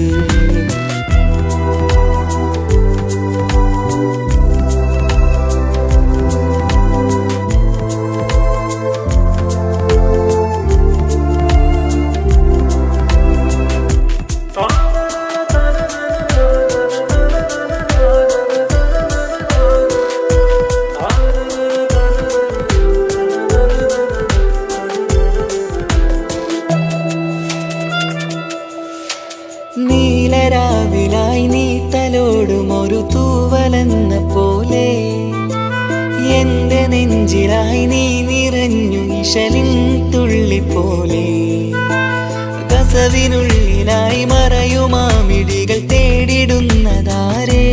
നീലരാവിലായി നീ തലോടും ഒരു തൂവലെന്ന പോലെ എന്റെ നെഞ്ചിലായി നീ നിറഞ്ഞു ഇശലിൻ തുള്ളി പോലെ. കസവിനുള്ളിലായി മറയുമാമിടികൾ തേടിടുന്നതാരേ,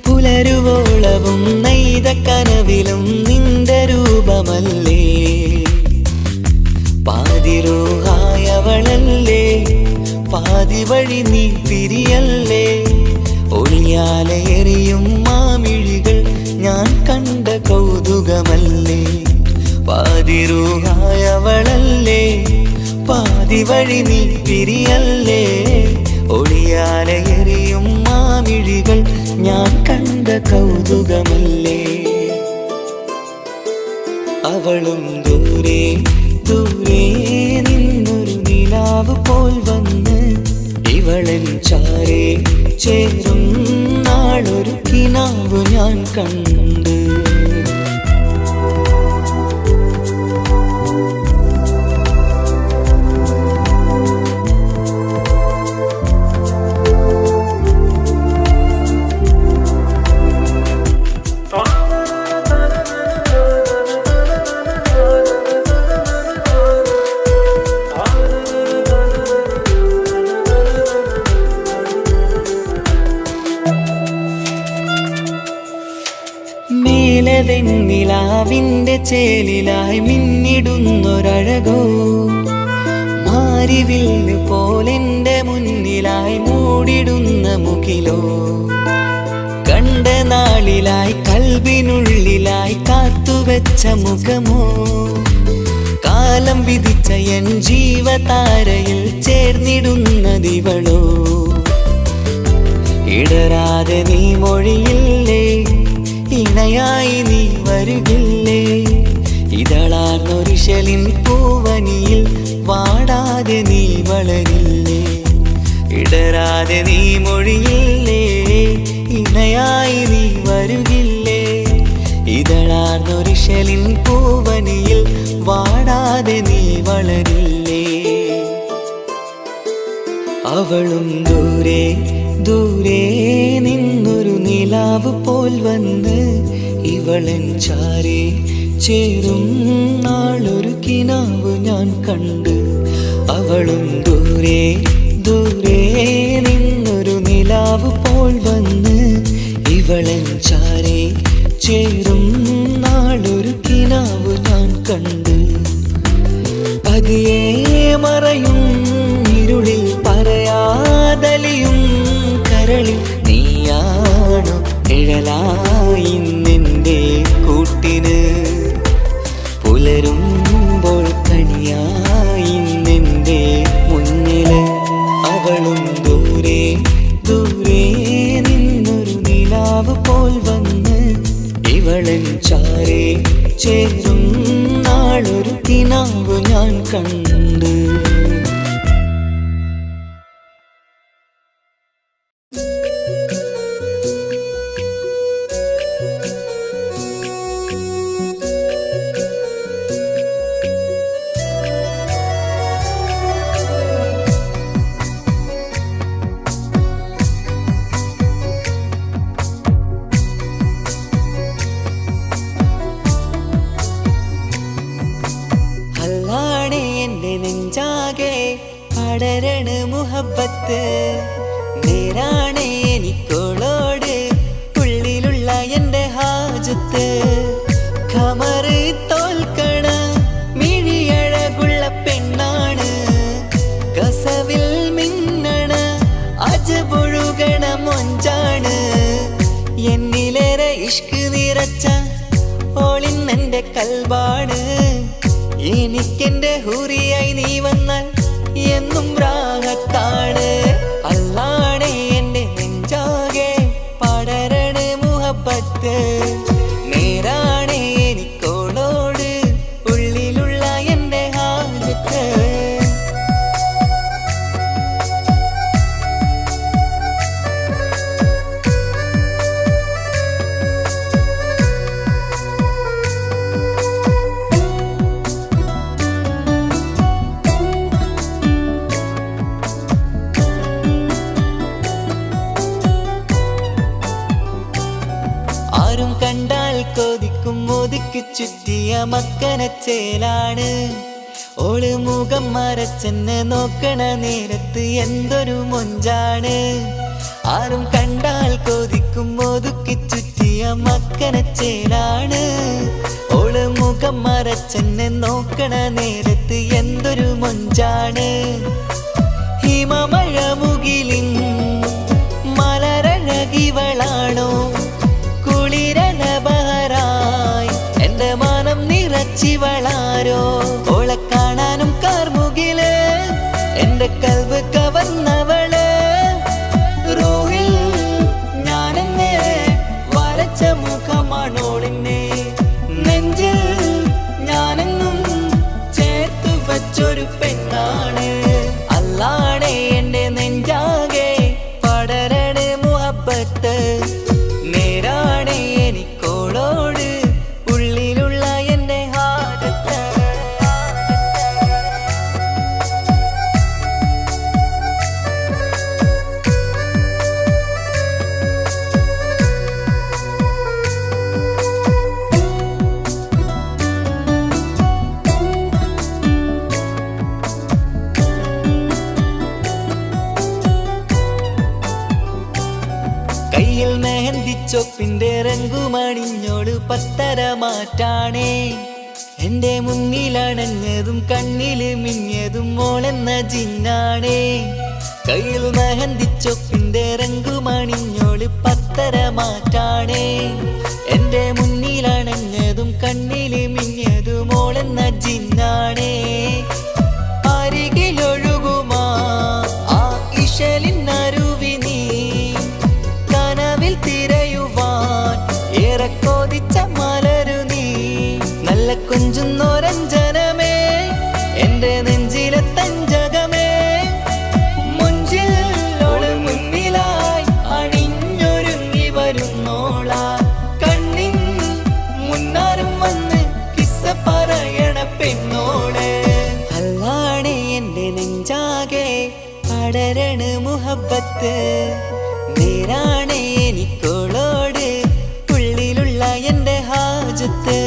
പുലരുവോളവും നെയ്ത കനവിലും നിന്റെ രൂപമല്ലേ. പാതിരൂഹായവളല്ലേ, പാതി വഴി നീ തിരിയല്ലേ. ഒളിയാലെറിയും മാമിഴികൾ ഞാൻ കണ്ട കൗതുകമല്ലേ. പാതിരൂഹായവളല്ലേ, പാതി വഴി നീ തിരിയല്ലേ. ഒളിയാലെറിയും മാമിഴികൾ ഞാൻ കണ്ട കൗതുകമല്ലേ. അവളും ദൂരെ ദൂരെ നിന്നൊരു നിലാവ് പോൽ വന്ന് ഇവളൻ ചാരേ ചേരും നാളൊരു കിനാവ് ഞാൻ കണ്ട്. നിലാവിന്റെ ചേലിലായി മിന്നിടുന്നൊരഴകോ, മാരിവില്ല് പോലെന്റെ മുന്നിലായി മൂടിടുന്ന മുകിലോ. കണ്ട നാളിലായി കൽബിനുള്ളിലായി കാത്തുവെച്ച മുഖമോ, കാലം വിധിച്ച എൻ ജീവതാരയിൽ ചേർന്നിടുന്നതിവളോ. ഇടരാതെ നീ മൊഴിയില്ലേ, ഇണയായി നീ വരുകില്ലേ. ഇതളാർന്നൊരിശലിൻ പൂവനിയിൽ വാടാതെ നീ വളരില്ലേ. ഇടരാതെ നീ മൊഴിയില്ലേ, ഇണയായി നീ വരുകില്ലേ. ഇതളാർന്നൊരിശലിൻ പൂവനിയിൽ വാടാതെ നീ വളരില്ലേ. അവളും ദൂരെ ദൂരെ നിന്നൊരു നിലാവ് പോൽ വന്ന് ഇവളൻ ചാരേ ചേരും നാളൊരു കിനാവ് ഞാൻ കണ്ട്. അവളും ദൂരെ ദൂരെ നിന്നൊരു നിലാവ് പോൽ വന്ന് ഇവളൻ ചാരേ ചേരും നാളൊരു കിനാവ് ഞാൻ കണ്ട്. പതിയെ മറയും ഇരുളിൽ പറയാതലിയും കരളിൽ നീയാണു നിഴലായി നിന്റെ കൂട്ടിന്. പുലരുമ്പോൾ കണിയായി നിന്റെ മുന്നില്. അവളും ദൂരെ ദൂരെ നിന്നൊരു നിലാവ് പോൽ വന്ന് ഇവളൻ ചാരേ ചേരും നാളൊരു കിനാവ് ഞാൻ കണ്ട്. നെഞ്ചാകെ പടരണ മുഹബത്ത് നേരാണ് എനിക്കോളോട് ഉള്ളിലുള്ള എൻ്റെ ഹാജത്ത്. ഖമറ് തോൽക്കണ മിഴിയഴകുള്ള പെണ്ണാണ്, കസവിൽ മിന്നണ അജപൊഴുകണ മൊഞ്ചാണ്. എന്നിലേറെ ഇഷ്ക് നിറച്ച ഓളിന്നെൻ്റെ കൽബാണ്. എനിക്കെന്റെ ഹൂറിയായി നീ വന്നാൽ എന്നും രാഗത്താണ്. അല്ലാണേ എൻ്റെ നെഞ്ചാകെ പടരണ മുഹബത്ത്. നേരാണേ എനിക്കോളോട് ഉള്ളിലുള്ള എൻ്റെ ഹാജത്ത്. ആരും കണ്ടാൽ കൊതിക്കും ഒതുക്കി ചുറ്റിയ മക്കനച്ചേലാണ്. ഓള് മുഖം മറച്ചെന്നെ നോക്കണ നേരത്ത് എന്തൊരു മൊഞ്ചാണ്. ആരും കണ്ടാൽ കൊതിക്കും ഒതുക്കി ചുറ്റിയ മക്കനച്ചേലാണ്. ഓള് മുഖം മറച്ചെന്നെ നോക്കണ നേരത്ത് എന്തൊരു മൊഞ്ചാണ്. ഹിമമഴ മുകിലിൻ മലരഴകിവളാണോ കുളിരലബഹരായി എൻ്റെ മാനം നിറച്ചിവളാരോ. ഓളെ കാണാനും കാർമുകില് എൻ്റെ കൽവ് കവർന്നവള്. റൂഹിൽ ഞാനെന്നെ വരച്ച മുഖമാണോളിന്നെ. നെഞ്ചിൽ ഞാനെന്നും ചേർത്തു വച്ചൊരു പെണ്ണാണ്. അല്ലാണേ എൻ്റെ നെഞ്ചാകെ പടരണ മുഹബത്ത്. നേരാണേ എനിക്കോളോട് ഉള്ളിലുള്ള എൻ്റെ ഹാജത്ത്. കയ്യിൽ മെഹന്തിച്ചൊപ്പിന്റെ രംഗുമണിഞ്ഞോട് പത്തര മാറ്റാണേ. എന്റെ മുന്നിലണഞ്ഞതും കണ്ണില് മിഞ്ഞതും മോളെന്ന ജിന്നാണേ. കയ്യിൽ മെഹന്തിച്ചൊപ്പിന്റെ രംഗുമണിഞ്ഞോട് പത്തര മാറ്റാണേ. എന്റെ മുന്നിലണഞ്ഞതും കണ്ണില് മിഞ്ഞതും മോളെന്ന ജിന്നാണേ. അരികിലൊഴുകുമാ ആ ഇശലിനരുവി നീ കനവിൽ തിരയുവാൻ ഏറെ കൊതിച്ച മലരു നീ. നല്ല കുഞ്ചുന്നോരഞ്ജനമേ എൻ്റെ നെഞ്ചിലെ തഞ്ചകമേ. മുഞ്ചിൽ ഓള് മുന്നിലായി അണിഞ്ഞൊരുങ്ങി വരുന്നോള. കണ്ണിൻ മുന്നാരും വന്ന് കിസ്സ പറയണ പെണ്ണോള്. അല്ലാണേ എൻ്റെ നെഞ്ചാകെ പടരണ മുഹബത്ത്. നേരാണേ എനിക്കോളോട് ഉള്ളിലുള്ള എൻ്റെ ഹാജത്ത്.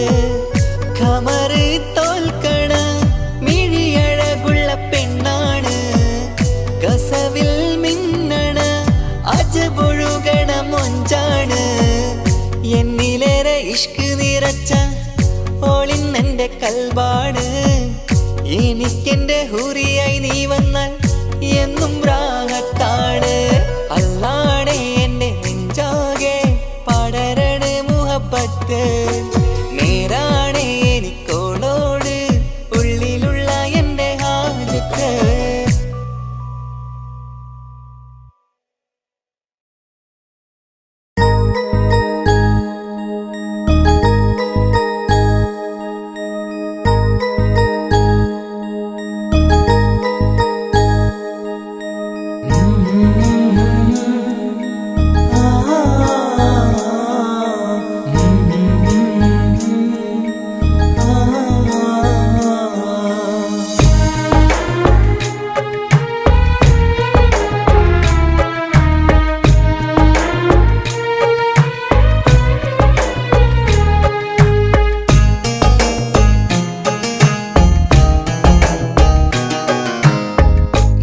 ഖമറ് തോൽക്കണ മിഴിയഴകുള്ള പെണ്ണാണ്. കസവിൽ മിന്നണ അജബൊഴുകണ മൊഞ്ചാണ്. എന്നിലേറെ ഇഷ്ക് നിറച്ച ഓളിന്നെൻ്റെ കൽബാണ്. എനിക്കെൻ്റെ ഹൂറിയായി നീ വന്നാൽ എന്നും രാഗത്താണ്. അല്ലാണേ എൻ്റെ നെഞ്ചാകെ പടരണ മുഹബത്ത്. നേരാണേ എനിക്കോളോട് ഉള്ളിലുള്ള എൻ്റെ ഹാജത്ത്.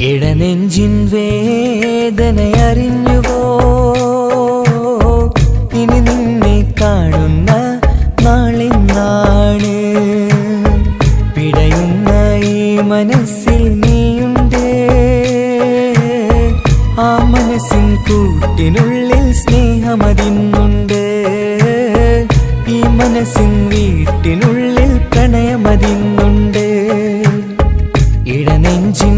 ഇടനെഞ്ചിൻ വേദനയറിഞ്ഞുവോ ഇനി നിന്നെ കാണുന്ന നാളിന്നാണ്. പിടയുന്ന ഈ മനസ്സിൽ നീയുണ്ട്. ആ മനസ്സിൻ കൂട്ടിനുള്ളിൽ സ്നേഹമതിന്നുണ്ട്. ഈ മനസ്സിൻ വീട്ടിനുള്ളിൽ പ്രണയമതിന്നുണ്ട്. ഇടനെഞ്ചിൻ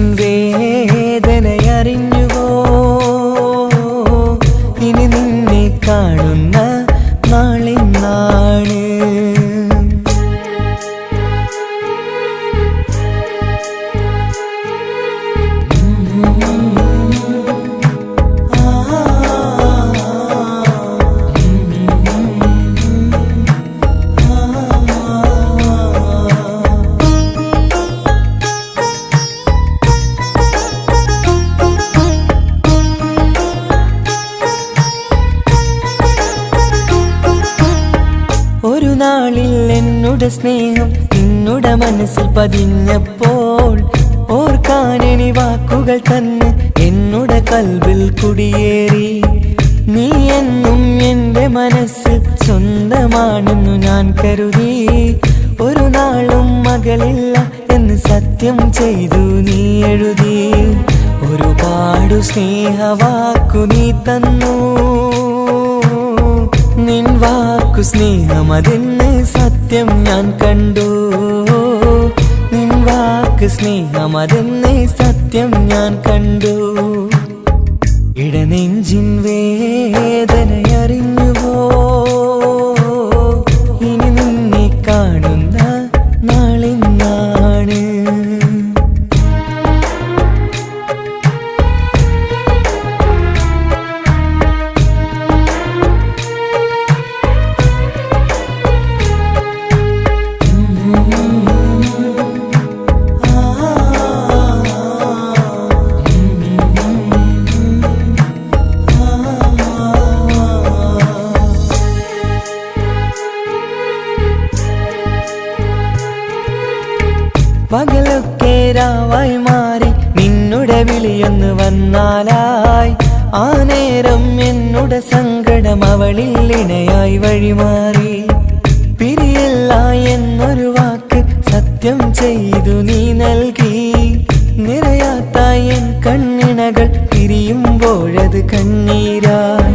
നിന്നുടെ സ്നേഹം നിന്നുടെ മനസ്സിൽ പതിഞ്ഞപ്പോൾ ഓർക്കാനെനി വാക്കുകൾ തന്ന് എന്നുടെ കൽവിൽ കുടിയേറി. നീ എന്നും എൻ്റെ മനസ്സിൽ സ്വന്തമാണെന്നു ഞാൻ കരുതി. ഒരു നാളും മകളില്ല എന്ന് സത്യം ചെയ്തു നീ എഴുതി. ഒരുപാടു സ്നേഹവാക്കു നീ തന്നു. നിൻ വാക്കു സ്നേഹമതെന്ന് സത്യം ഞാൻ കണ്ടു. നിൻ വാക്ക് സ്നേഹമതെന്ന് സത്യം ഞാൻ കണ്ടു. ഇടനെഞ്ചിൻ വേദനയറിഞ്ഞുവോ? ഇനി നിന്നെ കാണുന്ന നാളിന്നാണ്. പകലൊക്കെ രാവായി മാറി നിന്നുടെ വിളിയൊന്ന് വന്നാലായി. ആ നേരം എന്നുടെ സങ്കടം അവളിൽ ഇണയായി വഴിമാറി. പിരിയല്ല എന്നൊരു വാക്ക് സത്യം ചെയ്തു നീ നൽകി. നിറയാത്ത എൻ കണ്ണിണകൾ പിരിയുമ്പോഴത് കണ്ണീരായി.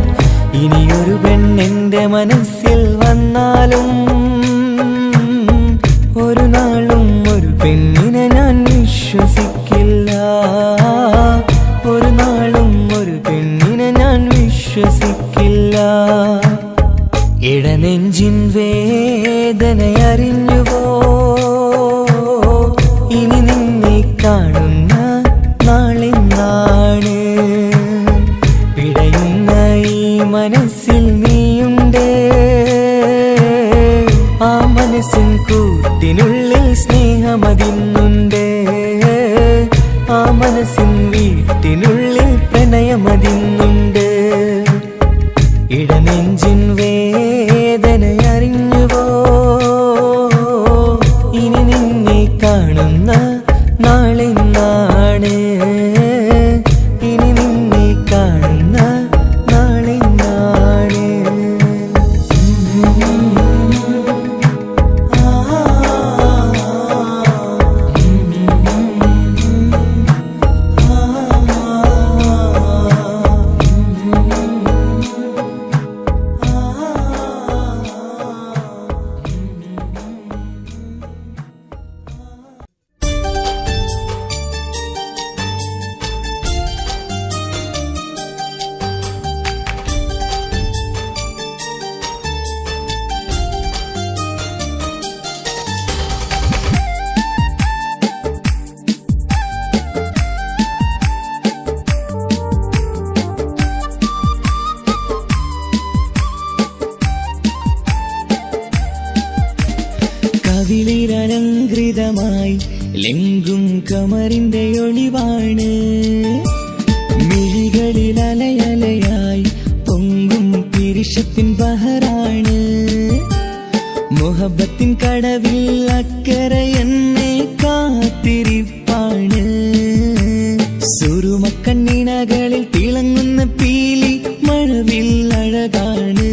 ഇനിയൊരു പെണ്ണെന്റെ മനസ്സിൽ വന്നാലും ഒരു നാളും ഒരു പെണ്ണിനെ ഞാൻ വിശ്വസിക്കില്ല. ഒരു നാളും ഒരു പെണ്ണിനെ ഞാൻ വിശ്വസിക്കില്ല. ഇടനെഞ്ചിൻ വേദനയറിഞ്ഞുവോ? ഇനി നിന്നെ കാണുന്ന നാളിന്നാണ്. പിടയുന്ന ഈ മനസ്സിൽ നീയുണ്ട്. ആ മനസ്സിൻ കൂട്ടിനുള്ളിൽ സ്നേഹമതിന്നുണ്ട്. ആ മനസ്സിൻ വീട്ടിനുള്ളിൽ പ്രണയമതിന്നുണ്ട്. ഇടനെഞ്ചിൻ വേദനയറിഞ്ഞുവോ? ഇനി നിന്നെ കാണുന്ന നാളിന്നാണ്. ഇനി നിന്നെ കാണുന്ന നാളിന്നാണ്. കവിളിലലങ്കൃതമായി ലെങ്കും കമറിന്റെ ഒളിവാണ്. മിഴികളിൽ അലയലയായി പൊങ്കും പിരിശത്തിൻ ബഹറാണ്. മുഹബത്തിൻ കടവിൽ അക്കരെ എന്നെ കാത്തിരിപ്പാണ്. സുറുമക്കണ്ണിണകളിൽ തിളങ്ങുന്ന പീലി മഴവിൽ അഴകാണ്.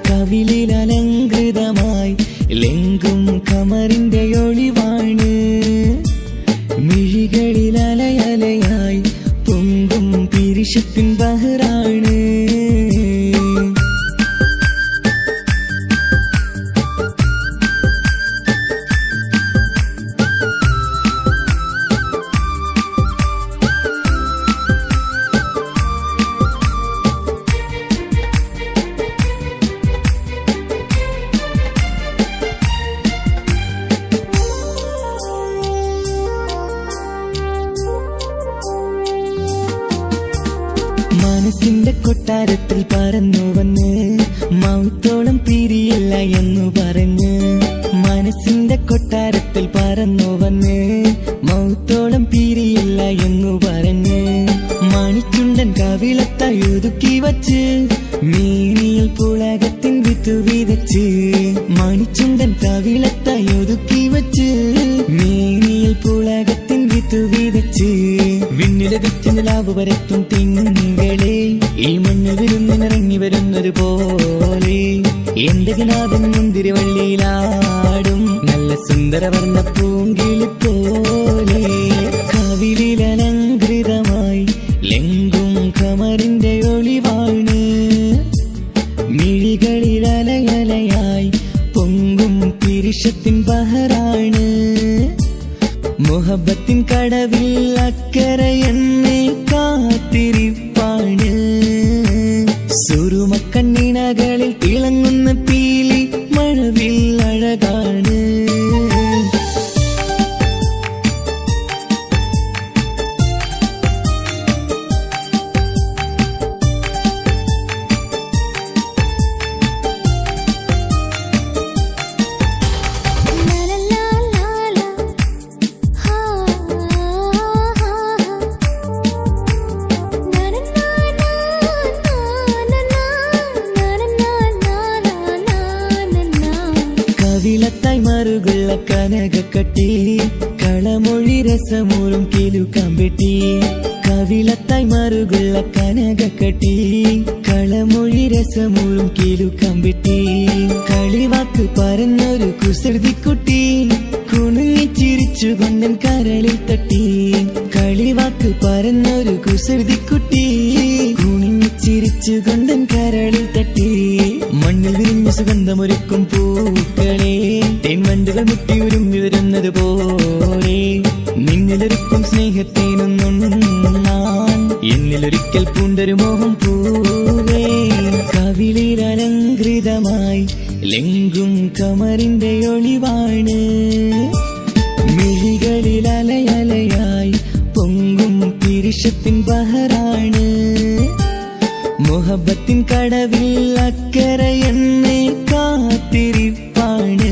കവിളിലലങ്കൃതമായി ലെങ്കും കമറിന്റെ ഒളിവാണ്. മിഴികളിൽ അലയലയായി പൊങ്കും പിരിശത്തിൻ ബഹറാണ്. മനസ്സിന്റെ കൊട്ടാരത്തിൽ പറന്നു വന്ന് മൗത്തോളം പിരിയില്ല എന്നു പറഞ്ഞ്. മനസ്സിന്റെ കൊട്ടാരത്തിൽ പറന്നു വന്ന് മൗത്തോളം പിരിയില്ല എന്നു പറഞ്ഞ്. മണിച്ചുണ്ടൻ കവിളത്തായി ഒതുക്കി വച്ച് മേനിയിൽ പുളകത്തിൻ വിത്ത് വിതച്ച്. മണിച്ചുണ്ടൻ ഉണ്ടൻ കവിളത്തായി ഒതുക്കി വച്ച് മേനിയിൽ പുളകത്തിൻ വിത്തു വിതച്ച് വിണ്ണിലതിച്ച് നിലാവ് വരത്തും തിങ്കളെ ഈ മണ്ണ് വിരുന്നിനിറങ്ങി വരുന്നത് പോലെ എന്റെ കിനാവിൻ മുന്തിരിവള്ളിയിലാടും നല്ല സുന്ദരവർണ്ണ പൂങ്കിളി പോലെ കവിളിലലങ്കൃതമായി ലെങ്കും കമറിന്റെ ഒളിവാണ് മിഴികളിലലയലയായി പൊങ്കും പിരിശത്തിൻ ബഹറാണ് മുഹബത്തിൻ കടവിൽ അക്കരെ എന്നെ കാത്തിരിപ്പാണ് സുറുമക്കണ്ണിണകളിൽ തിളങ്ങുന്ന പീലി മഴവിൽ അഴകാണ് കവിളത്തായി മറുകുള്ള കനകക്കട്ടി കളമൊഴി രസമൂറും കിലുക്കാമ്പെട്ടി കവിളത്തായി മറുകുള്ള കനകക്കട്ടി കളമൊഴി രസമൂറും കിലുക്കാമ്പെട്ടി കളിവാക്ക് പറഞ്ഞൊരു കുസൃതിക്കുട്ടി കുണുങ്ങിച്ചിരിച്ചു കൊണ്ടൻ കരളിൽ തട്ടി കളിവാക്ക് പറഞ്ഞൊരു കുസൃതിക്കുട്ടി കുണുങ്ങിച്ചിരിച്ചു കൊണ്ടൻ കരളിൽ തട്ടി മണ്ണിൽ വിരിഞ്ഞ സുഗന്ധമൊരുക്കും പൂക്കളെ തേൻവണ്ടുകൾ മുട്ടി ഉരുമ്പി വരുന്നത് പോലെ നിന്നിലൊരുക്കും സ്നേഹത്തേനൊന്നുണ്ണാൻ എന്നിലൊരിക്കൽ പൂണ്ടൊരു മോഹം പൂവേ കവിളിലലങ്കൃതമായി ലെങ്കും കമറിന്റെ ഒളിവാണ് മിഴികളിലലയലയായി പൊങ്കും പിരിശത്തിൻ ബഹറാണ് മുഹബത്തിൻ കടവിൽ അക്കരെ എന്നെ കാത്തിരിപ്പാണ്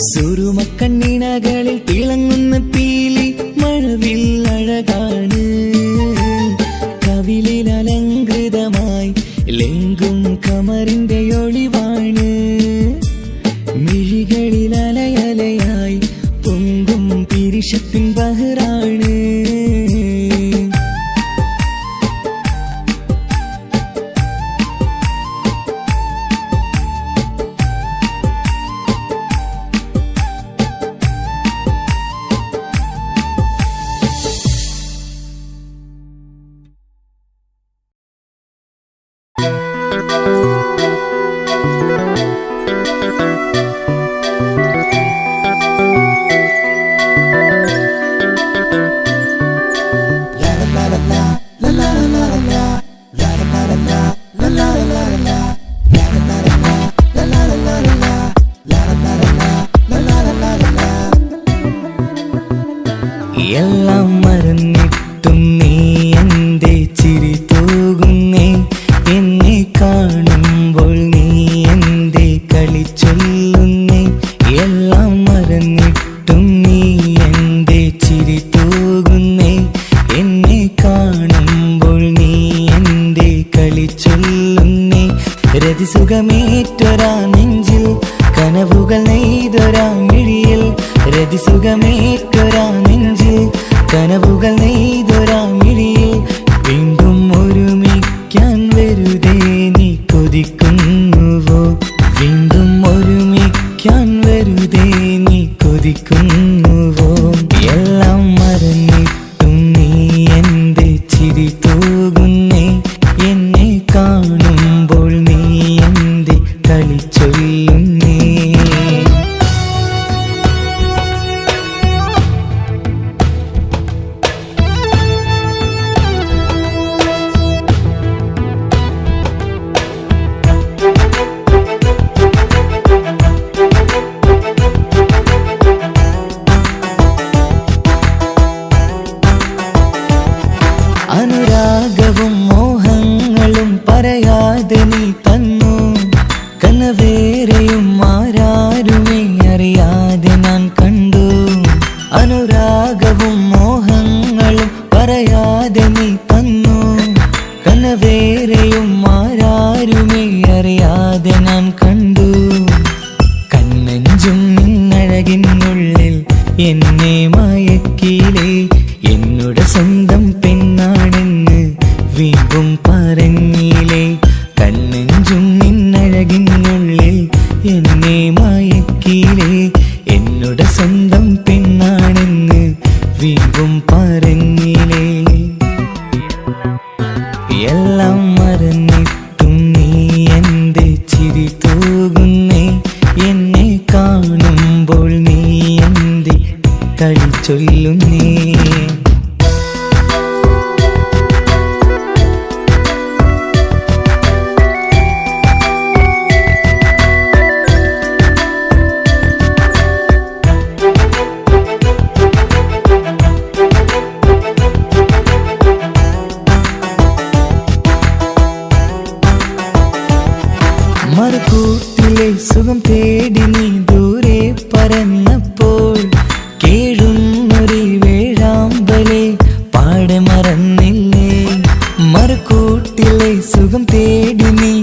സുറുമക്കണ്ണിണകളിൽ തിളങ്ങുന്ന പീലി മഴവിൽ അഴകാണ് കവിളിലലങ്കൃതമായി ലെങ്കും കമറിന്റെ ഒളിവാണ് മിഴികളിലലയലയായി പൊങ്കും പിരിശത്തിൻ ബഹറാണ് എല്ലാം മറന്നിട്ടും നീ എന്റെ ചിരി തൂകുന്നേ എന്നെ കാണുമ്പോൾ നീ എന്റെ കളി ചൊല്ലുന്നേ എല്ലാം മറന്നിട്ടും നീ എന്റെ ചിരി തൂകുന്നേ എന്നെ കാണുമ്പോൾ നീ എന്റെ കളി ചൊല്ലുന്നേ രതിസുഖമേറ്റൊരാ നെഞ്ചിൽ കനവുകൾ നെയ്തൊരാ മിഴിയിൽ രതിസുഖമേറ്റൊരാ നെഞ്ചിൽ കനവുകൾ നെയ്തൊരാ മിഴിയിൽ വീണ്ടും ഒരുമിക്കാൻ വെറുതെ നീ കൊതിക്കുന്നുവോ വീണ്ടും ഒരുമിക്കാൻ വെറുതെ നീ കൊതിക്കുന്നുവോ എല്ലാം മറന്നിട്ടും നീ എന്റെ ചിരി തൂകുന്നേ എന്നെ കാണുമ്പോൾ നീ എന്റെ കളി ചൊല്ലുന്നേ അനുരാഗവും മോഹങ്ങളും പറയാതെ നീ തന്നു കനവേറെയും ആരാരുമേ അറിയാതെ ഞാൻ കണ്ടു അനുരാഗവും മോഹങ്ങളും പറയാതെ നീ തന്നു കനവേറെയും ആരാരുമേ അറിയാതെ ഞാൻ കണ്ടു മയക്കിയിലേ എന്നോട് സ്വന്തം പെണ്ണാണെന്ന് വീണ്ടും പറഞ്ഞില്ലേ കണ്ണെഞ്ചും നിന്നഴകിനുള്ളിൽ എന്നെ മയക്കിയിലേ എന്നോട് സ്വന്തം പെണ്ണാണെന്ന് വീണ്ടും പറഞ്ഞില്ലേ എല്ലാം മറന്നിട്ടും നീ എന്റെ ചിരി തൂകുന്നേ എന്നെ കാണുമ്പോൾ നീ എന്റെ കളി ചൊല്ലുന്നേ മറുകൂട്ടിലെ സുഖം തേടി നീ ദൂരെ പറന്നപ്പോൾ കേഴുന്നൊരു വേഴാമ്പലെ പാടെ മറന്നില്ലേ മറുകൂട്ടിലെ സുഖം തേടി നീ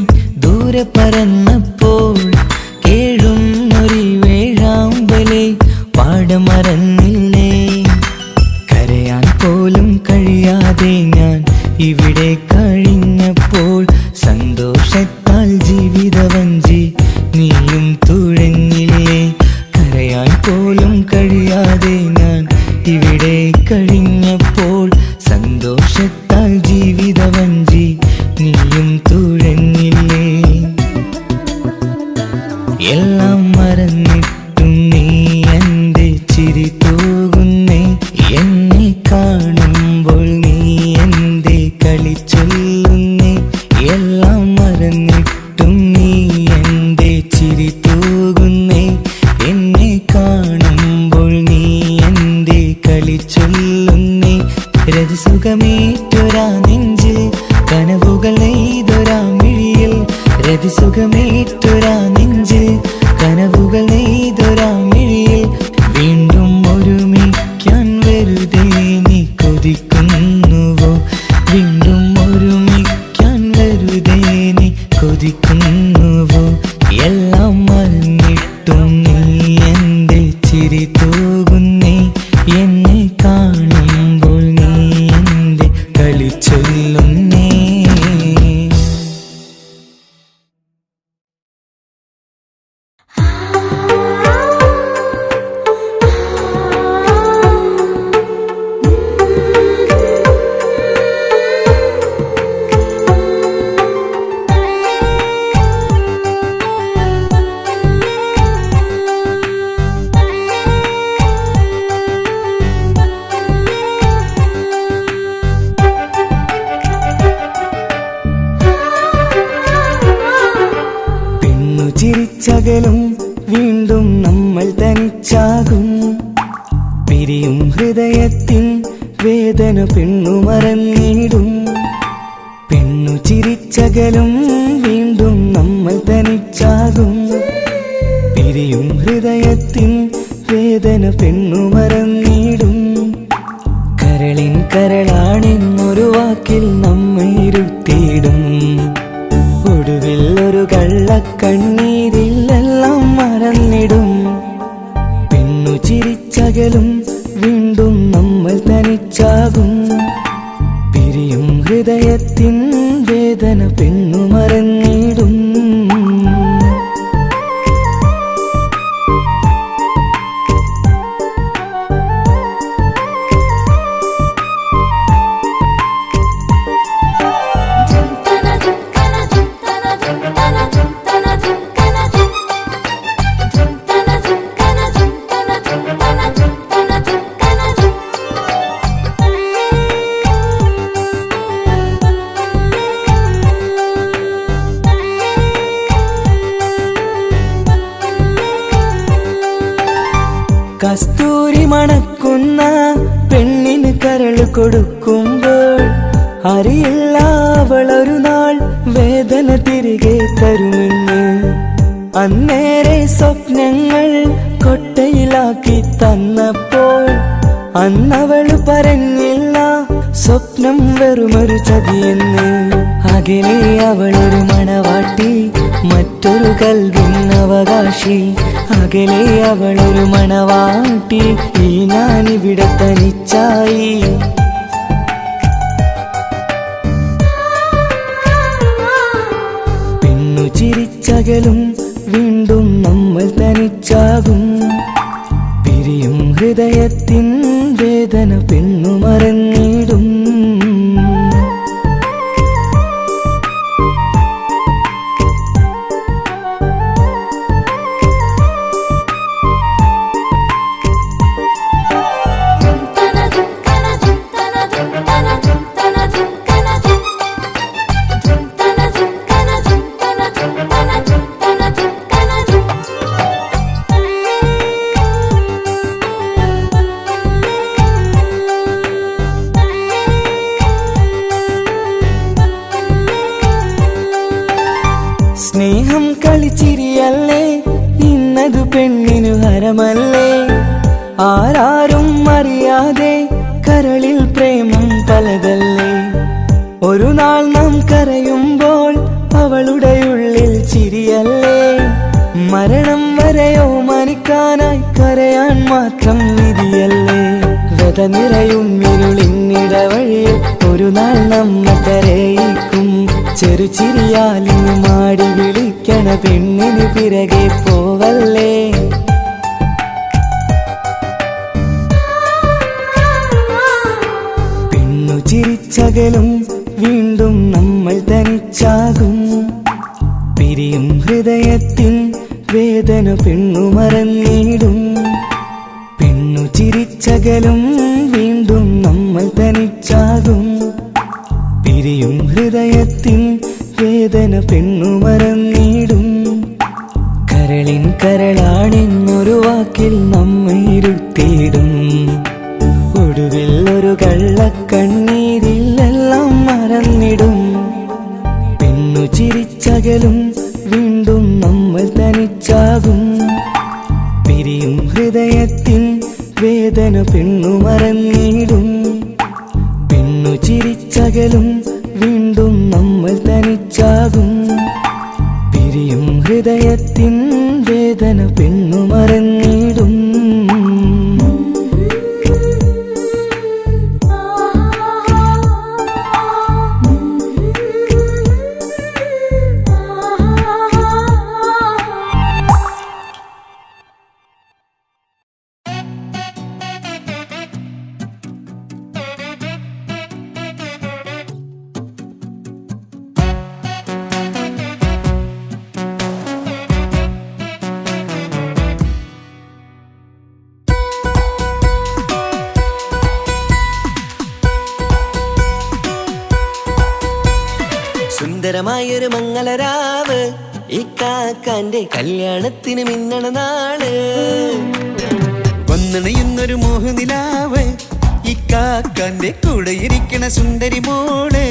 ദൂരെ പറന്നപ്പോൾ കേഴുന്നൊരു വേഴാമ്പലെ പാടെ മറന്നില്ലേ കരയാൻ പോലും കഴിയാതെ ഞാൻ ഇവിടെ കഴിഞ്ഞപ്പോൾ സന്തോഷത്താൽ ജീവിതവഞ്ചി നീയും തുഴഞ്ഞില്ലേ കരയാൻ പോലും കഴിയാതെ ഞാൻ ഇവിടെ കഴിഞ്ഞപ്പോൾ സന്തോഷത്താൽ ജീവിതവഞ്ചി നീയും തുഴഞ്ഞില്ലേ എല്ലാം മറന്നിട്ടും നീ എന്റെ ചിരി തൂകുന്നേ എന്നെ കാണുമ്പോൾ നീ എന്റെ കളി ചൊല്ലുന്നേ എല്ലാം മറന്നിട്ടും നീ എന്റെ ചിരി തൂകുന്നേ എന്നെ കാണുമ്പോൾ നീ എന്റെ കളി ചൊല്ലുന്നേ രതിസുഖമേറ്റൊരാ നെഞ്ചിൽ കനവുകൾ നെയ്തൊരാ മിഴിയിൽ രതിസുഖമേറ്റൊരാ നെഞ്ചിൽ കനവുകൾ നെയ്തൊരാ മിഴിയിൽ വീണ്ടും ഒരുമിക്കാൻ വെറുതെ നീ കൊതിക്കുന്നുവോ വീണ്ടും ഒരുമിക്കാൻ വെറുതെ നീ കൊതിക്കുന്നുവോ എല്ലാം മറന്നിട്ടും നീ എന്റെ ചിരി തൂകുന്നേ എന്നെ കാണുമ്പോൾ നീ എന്റെ കളി ചൊല്ലുന്നേ ചിരിച്ചകലും വീണ്ടും നമ്മൾ തനിച്ചാകും പിരിയും ഹൃദയത്തിൻ വേദന പെണ്ണു മറന്നിടും പെണ്ണു ചിരിച്ചകലും വീണ്ടും നമ്മൾ തനിച്ചാകും പിരിയും ഹൃദയത്തിൻ വേദന പെണ്ണു മറന്നിടും കരളിൻ കരളാണെന്നൊരു വാക്കിൽ നമ്മെ ഇരുത്തിയിടും ഒടുവിൽ ഒരു കള്ളക്കണ്ണീരിലെല്ലാം മറന്നിടും പെണ്ണു ചിരിച്ചകലും വീണ്ടും നമ്മൾ തനിച്ചാകും പിരിയും ഹൃദയത്തിൻ വേദന പെണ്ണു മറന്നിടും കസ്തൂരി മണക്കുന്ന പെണ്ണിന് കരൾ കൊടുക്കുമ്പോൾ അറിയില്ല അവളൊരു നാൾ വേദന തിരികെ തരുമെന്ന് അന്നേരെ സ്വപ്നങ്ങൾ കൊട്ടയിലാക്കി തന്നപ്പോൾ അന്നവള് പറഞ്ഞില്ല സ്വപ്നം വെറുമൊരു ചതിയെന്ന് അകലെ അവളൊരു മണവാട്ടി മറ്റൊരു കൽവിൻ അവകാശി അകലെ അവളൊരു മണവാട്ടി, ഈ ഞാനിവിടെ തനിച്ചായി. പെണ്ണു ചിരിച്ചകലും വീണ്ടും നമ്മൾ തനിച്ചാകും. പിരിയും ഹൃദയത്തിൻ വേദന പെണ്ണു മറന്നിടും. സ്നേഹം കളിച്ചിരിയല്ലേ, ഇന്നതു പെണ്ണിനു ഹരമല്ലേ. ആരാരും അറിയാതെ കരളിൽ പ്രേമം പലതല്ലേ. ഒരു നാൾ നാം കരയുമ്പോൾ അവളുടെ ഉള്ളിൽ ചിരിയല്ലേ. മരണം വരെയോ മനിക്കാനായി കരയാൻ മാത്രം വിധിയല്ലേ. വ്യത നിറയും ഇരുളിന്നിടവഴിയിൽ ഒരു നാൾ നമ്മ കരയിക്കും. ചെറുചിരിയാലിന് മാടി വിളിക്കണ പെണ്ണിന് പിറകെ പോവല്ലേ. പെണ്ണു ചിരിച്ചകലും വീണ്ടും നമ്മൾ തനിച്ചാകും. പിരിയും ഹൃദയത്തിൻ വേദന പെണ്ണു മറന്നിടും. പെണ്ണു ചിരിച്ചകലും വീണ്ടും നമ്മൾ തനിച്ചാകും. പിരിയും ഹൃദയത്തിൻ വേദന പെണ്ണു മറന്നിടും. കരളിൻ കരളാണെന്നൊരു വാക്കിൽ നമ്മെ ഇരുത്തിയിടും. ഒടുവിൽ ഒരു കള്ളക്കണ്ണീരിലെല്ലാം മറന്നിടും. പെണ്ണു ചിരിച്ചകലും വീണ്ടും നമ്മൾ തനിച്ചാകും. പിരിയും ഹൃദയത്തിൻ വേദന പെണ്ണു മറന്നിടും. പെണ്ണു ചിരിച്ചകലും വീണ്ടും നമ്മൾ തനിച്ചാകും. പിരിയും ഹൃദയത്തിൻ വേദന പെണ്ണു മറന്നിടും. സുന്ദരമായൊരു മംഗളരാവ്, ഈ കാക്കാന്റെ കല്യാണത്തിന് മിന്നണ നാള്. വന്നണയുന്നൊരു മോഹനിലാവ്, ഈ കാക്കാന്റെ കൂടെ ഇരിക്കണ സുന്ദരി മോള്.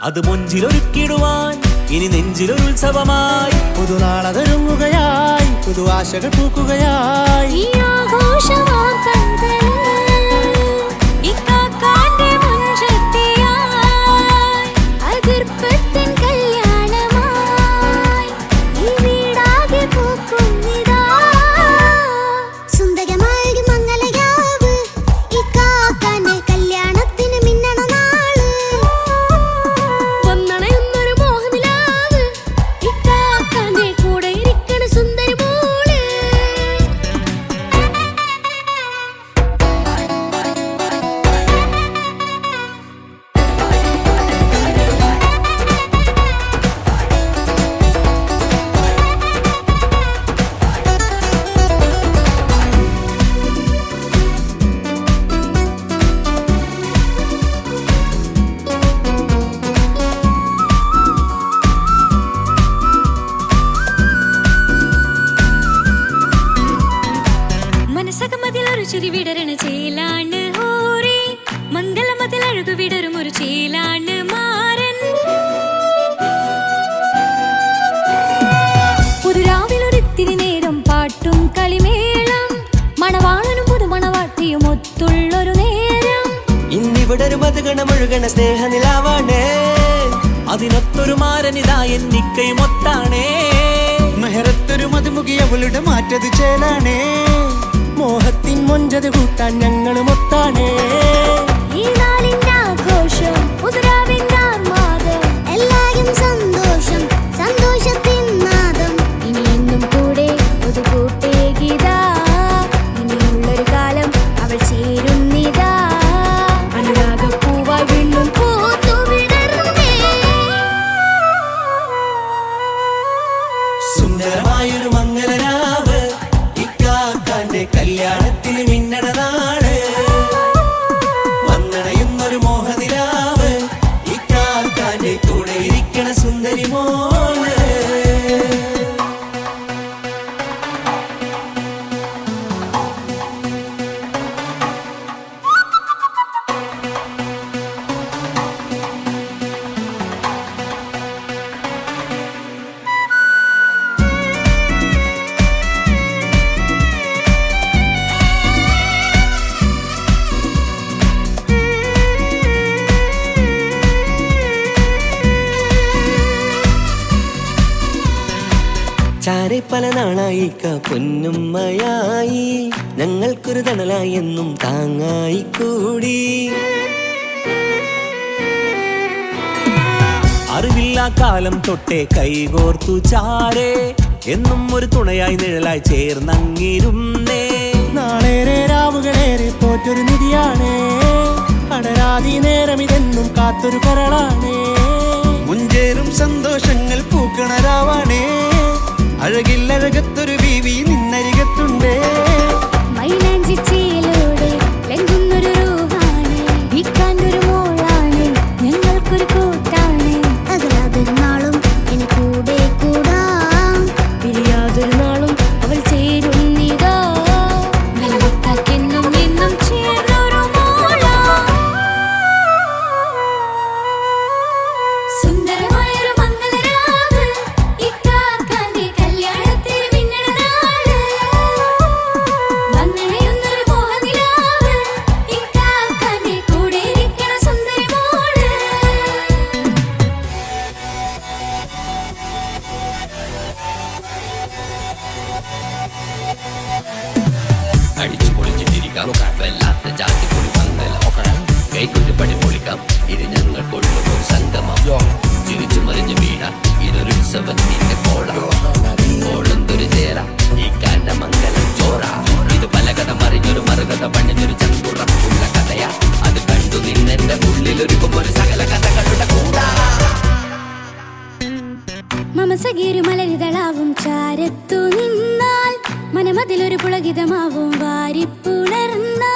അത് മൊഞ്ചിലൊരുക്കിടുവാൻ ഇനി നെഞ്ചിലൊരു ഉത്സവമായി. പുതുനാളതൊരുങ്ങുകയായി, പുതു ആശകൾ പൂക്കുകയായി. ചിരിവിടരണ ചേലാണ് ഹോറി, മംഗളമതിൽ അഴകു വിടരും ഒരു ചേലാണ് മാരൻ. പുതുരാവിലൊരിത്തിരി നേരം പാട്ടും കളിമേളം, മണവാളനും പുതുമണവാട്ടിയും ഒത്തുള്ളൊരു നേരം. ഇന്നിവിടെ ഒരു മധുഗണമൊഴുകണ സ്നേഹനിലാവാണേ, അതിനൊത്തൊരു മാരനിതാ എന്നിക്കയും ഒത്താണേ. മെഹറത്തൊരു മധുമുഖി അവളുടെ മാറ്റത് ചേലാണേ മോഹത്തിൻ മൊഞ്ചത് കൂട്ടാൻ ഞങ്ങളും ഒത്താണേ ഈ നാളിന്റെ ആഘോഷം പുതുരാവിന്റെ ആർമാദം എല്ലാരും സന്തോഷം സന്തോഷത്തിൻ നാദം ഇനി എന്നും കൂടെ പുതുകൂട്ടേ ഗീതാ ഇനിയുള്ളൊരു കാലം അവൾ ചേരുന്നിതാ അനുരാഗപ്പൂവായി വീണ്ടും പൂത്തു വിടർന്നേ സുന്ദരമായൊരു മംഗളരാവ് ഇക്കാക്കാന്റെ കല്യാണത്തിന് മിന്നണ നാള് വന്നണയുന്നൊരു മോഹനിലാവ് ഇക്കാക്കാന്റെ കൂടെ ഇരിക്കണ സുന്ദരി മോള് ചാരെ പല നാളായി പൊന്നുമ്മയായി ഞങ്ങൾക്കൊരു തണലായി എന്നും താങ്ങായി കൂടി അറിവില്ലാ കാലം തൊട്ടേ കൈകോർത്തു ചാരേ എന്നും ഒരു തുണയായി നിഴലായി ചേർന്നങ്ങിരുന്നേ നാളേറെ രാവുകളേറെ പോറ്റൊരു നിധിയാണേ അടരാതി നേരം ഇതെന്നും കാത്തൊരു കരളാണേ മുഞ്ചേറും സന്തോഷങ്ങൾ പൂക്കണരാവാണേ അഴകില്ലഴകത്തൊരു ബീവി നിന്നരികത്തുണ്ടേ മൈലാഞ്ചിച്ചയിലൂടെ ലംഘുന്നൊരു രൂപാണ് വിക്കാണ്ടൊരു മോളാണ് ഞങ്ങൾക്കൊരു കൂട്ടാണ് അകലാതൊരു നാളും ഇനി കൂടെ കൂടാം പിരിയാതൊരു നാളും അവൾ ചേരുന്നിതാ നെല്ലിക്കാക്കെന്നും എന്നും ചേർന്നൊരു മോളാ സുന്ദരമായൊരു മംഗളരാവ് ഇക്കാക്കാന്റെ കല്യാണത്തിന് മിന്നണ നാള് വന്നണയുന്നൊരു മോഹനിലാവ് ഇക്കാക്കാന്റെ കൂടെ ഇരിക്കണ സുന്ദരി മോള് അടിച്ചു പൊളിച്ചിട്ടിരിക്കാം വല്ലാത്ത ജാതി പൊളി മംഗലം കൈകൊണ്ട് പടി പൊളിക്കാം ഇത് ഞങ്ങൾ കൊള്ളും ഒരു സംഗമം ചിരിച്ചു മറിഞ്ഞു വീണ ഇതൊരു ഉത്സവത്തിന്റെ കോളന്തൊരു ചേര ഈ കാണ്ട മംഗലം ചോറ ഇത് പല കഥ മറിഞ്ഞൊരു മറുകഥ പണിഞ്ഞൊരു ചങ്കുറപ്പുള്ള കഥയാ അത് കണ്ടു നിന്നെന്റെ ഉള്ളിലൊരുക്കും ഒരു സകല കഥകളുടെ കൂടാ മമസഗീരു മലരിതളാവും ചാരത്തു നിന്നാൽ മനമതിലൊരു പുളകിതമാവും വാരിപ്പുണർന്നാൽ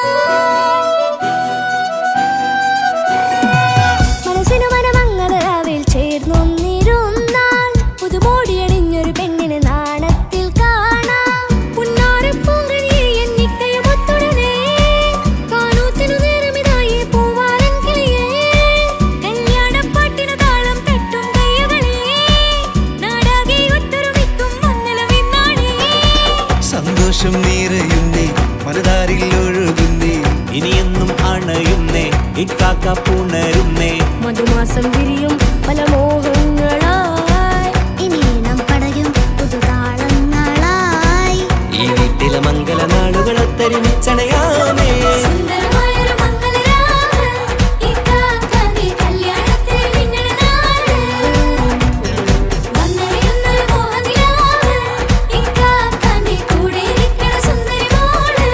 മനസ്സിനു മനമംഗളരാവിൽ ചേർന്നൊന്നിരുന്നാൽ പുതുമോടിയണിഞ്ഞൊരു പെണ്ണിന് നാണത്തിൽ കാണാം പുന്നാരപ്പൂങ്കനിയെ എന്നിക്കയും ഒത്തുടനെ കാനൂത്തിനു നേരമിതായി പൂവാലൻ കിളിയേ കല്യാണപ്പാട്ടിനു താളം തട്ടും കയ്യുകളേ നാടാകെ ഒത്തൊരുമിക്കും മംഗളമെന്നാണേ സന്തോഷം നിറയുന്നേ മനതാരിൽ ഒഴുകുന്നേ ഇനിയെന്നും അണയുന്നേ ഇക്കാക്ക പുണരുന്നേ മധുമാസം വിരിയും പല മോഹങ്ങളായി ഇനി നാം പടരും പുതുതാളങ്ങളായി ഈ വീട്ടിലെ മംഗള നാളുകളൊത്തരിമിച്ചണയാമേ സുന്ദരമായൊരു മംഗളരാവ് ഇക്കാക്കാന്റെ കല്യാണത്തിന് മിന്നണ നാള് വന്നണയുന്നൊരു മോഹനിലാവ് ഇക്കാക്കാന്റെ കൂടെ ഇരിക്കണ സുന്ദരി മോള്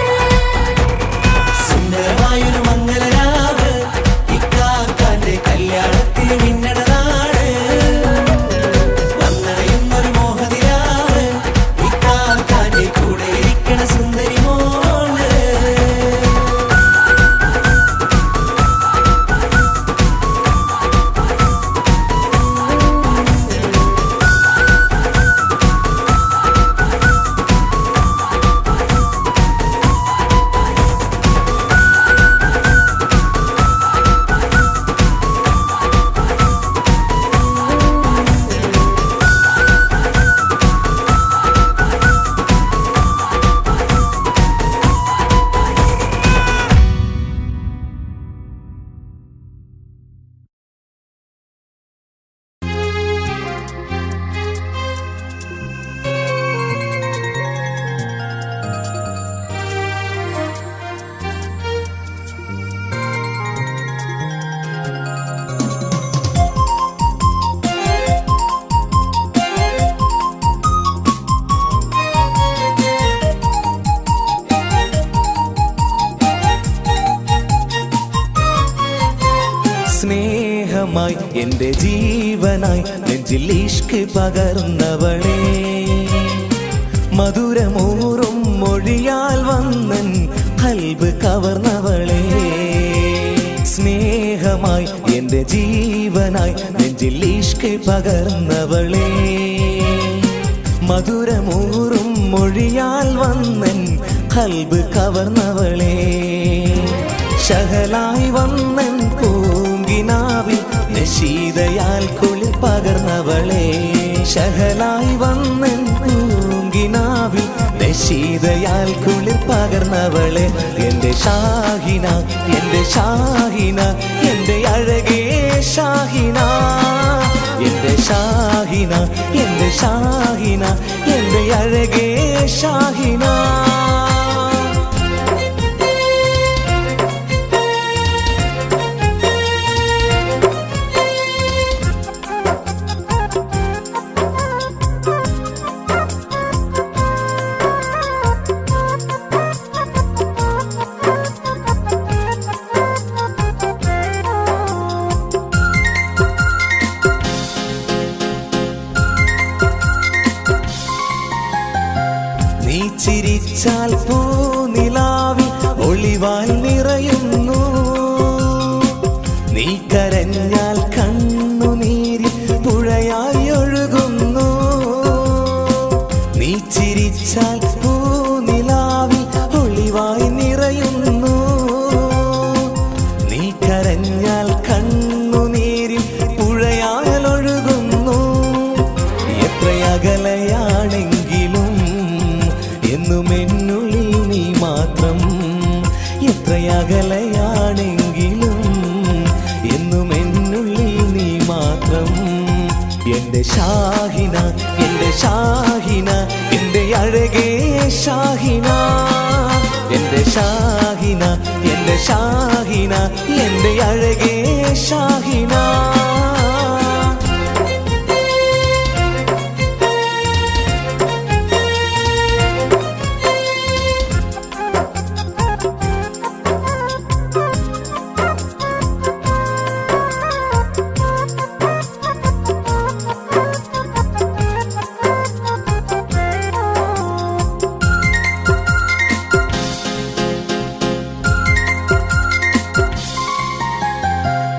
സുന്ദരമായൊരു മംഗളരാവ് ഇക്കാക്കാന്റെ കല്യാണത്തിന് മിന്നണ നാള് സ്നേഹമായി എൻ്റെ ജീവനായി നെഞ്ചിൽ ഇഷ്ക് പകർന്നവളെ മധുരമൂറും മൊഴിയാൽ വന്നൻ ഖൽബ് കവർന്നവളെ സ്നേഹമായി എൻ്റെ ജീവനായി നെഞ്ചിൽ ഇഷ്ക് പകർന്നവളെ മധുരമൂറും മൊഴിയാൽ വന്നൻ ഖൽബ് കവർന്നവളെ ശഹലായി വന്നൻ പൂങ്കിനാവിൽ നശീതയാൽ കുളിർ പകർന്നവളെ ശഹലായി വന്നൻ പൂങ്കിനാവിൽ നശീതയാൽ കുളിർ പകർന്നവളെ എൻ്റെ ഷാഹിന എൻ്റെ ഷാഹിന എൻ്റെ അഴകേ ഷാഹിന എൻ്റെ ഷാഹിന എൻ്റെ ഷാഹിന എൻ്റെ അഴകേ ഷാഹിന ചിരിച്ചാൽ പൂനിലാവിൽ ഒളിവാൽ നിറയുന്നു നീ കരഞ്ഞാൽ കണ്ണുനീരിൽ പുഴയായി ഒഴുകുന്നു നീ ചിരിച്ചാൽ പൂനിലാവിൽ ഒളിവായി നിറയുന്നു നീ കരഞ്ഞാൽ കണ്ണുനീരിൽ പുഴയാൽ ഒഴുകുന്നു എത്രയകലയാണെങ്കിലും എന്നുമെന്നുള്ളിൽ നീ മാത്രം എത്രയകലയാണെങ്കിലും എന്നുമെന്നുള്ളിൽ നീ മാത്രം എൻ്റെ ഷാഹിന എൻ്റെ ഷാഹിന എൻ്റെ അഴകേ ഷാഹിന എൻ്റെ ഷാഹിന എൻ്റെ ഷാഹിന എൻ്റെ അഴകേ ഷാഹിന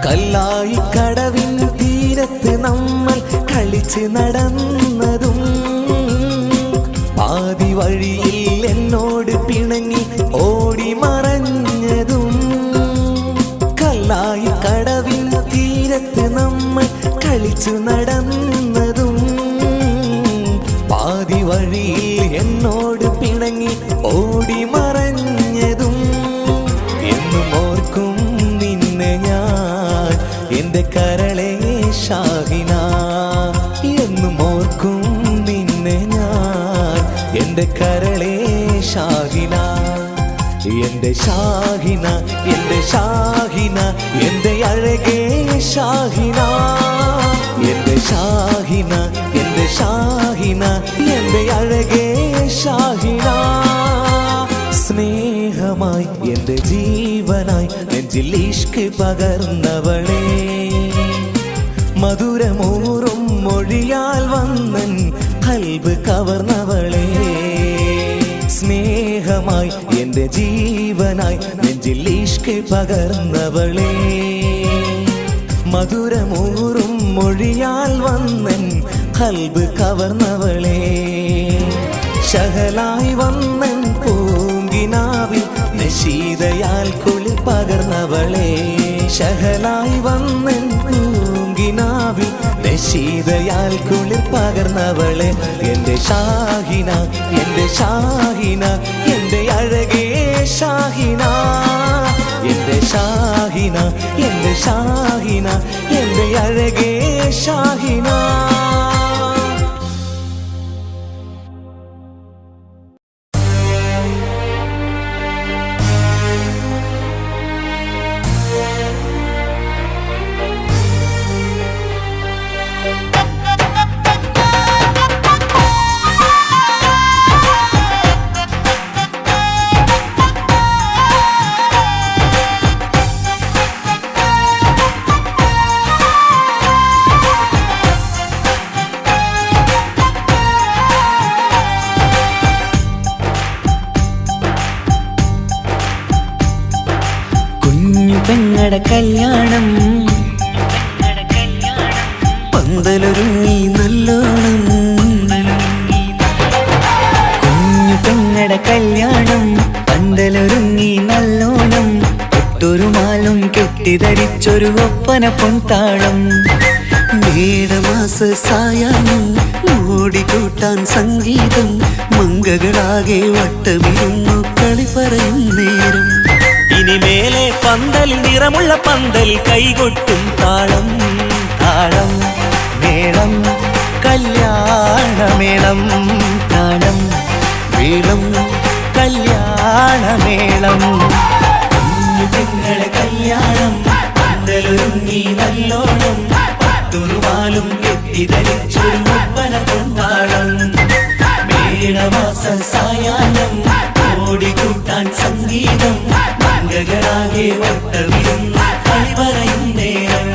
കല്ലായി കടവിൻ തീരത്ത് നമ്മൾ കളിച്ച് നടന്നതും പാതി വഴിയിൽ എന്നോട് പിണങ്ങി ഓടി മറഞ്ഞതും കല്ലായി കടവിൻ തീരത്ത് നമ്മൾ കളിച്ചു നടന്നതും പാതി വഴിയിൽ എന്നോട് പിണങ്ങി ഓടി മറഞ്ഞതും എന്നും ഓർക്കും നിന്നെ ഞാൻ എൻ്റെ കരളേ ഷാഹിന എന്നും ഓർക്കും നിന്നെ ഞാൻ എൻ്റെ കരളേ ഷാഹിന എൻ്റെ ഷാഹിന എൻ്റെ ഷാഹിന എൻ്റെ അഴകേ ഷാഹിന എൻ്റെ ഷാഹിന എൻ്റെ ഷാഹിന എൻ്റെ അഴകേ ഷാഹിന സ്നേഹമായി എൻ്റെ ജീവനായി നെഞ്ചിൽ ഇഷ്ക് പകർന്നവളെ മധുരമൂറും മൊഴിയാൽ വന്നൻ ഖൽബ് കവർന്നവളെ സ്നേഹമായി എൻ്റെ ജീവനായി നെഞ്ചിൽ ഇഷ്ക് പകർന്നവളെ മധുരമൂറും മൊഴിയാൽ വന്നൻ ഖൽബ് കവർന്നവളെ ശഹലായി വന്നൻ പൂങ്കിനാവിൽ നശീതയാൽ കുളിർ പകർന്നവളെ ശഹലായി വന്നൻ പൂങ്കിനാവിൽ നശീതയാൽ കുളിർ പകർന്നവളെ എൻ്റെ ഷാഹിന എൻ്റെ ഷാഹിന എൻ്റെ അഴകേ ഷാഹിന എൻ്റെ ഷാഹിന എൻ്റെ ഷാഹിന എൻ്റെ അഴകേ ഷാഹിന പെങ്ങടെ കല്യാണം പന്തലൊരുങ്ങി നല്ലോണം കുഞ്ഞു പെങ്ങടെ കല്യാണം പന്തലൊരുങ്ങി നല്ലോണം ഒട്ടൊരു മാലും കെട്ടിധരിച്ചൊരു ഒപ്പന പൊൻതാളം മേടമാസ സായാഹ്നം ഓടിക്കൂട്ടാൻ സംഗീതം മംഗകളാകെ വട്ടമിരുന്നു കളി പറയും നേരം ഇനിമേലെ പന്തൽ നിറമുള്ള പന്തൽ കൈകൊട്ടും താളം താളം മേളം കല്യാണമേളം താളം മേളം കല്യാണമേളം കുഞ്ഞു പെങ്ങളെ കല്യാണം പന്തലൊരുങ്ങി നല്ലോണം തുറുമാലും കെട്ടിധരിച്ചൊരു ഒപ്പന പൊൻതാളം മേടമാസ സായാഹ്നം ഓടിക്കൂട്ടാൻ സംഗീതം മംഗകളാകെ വട്ടമിരുന്ന് കളി പറയും നേരം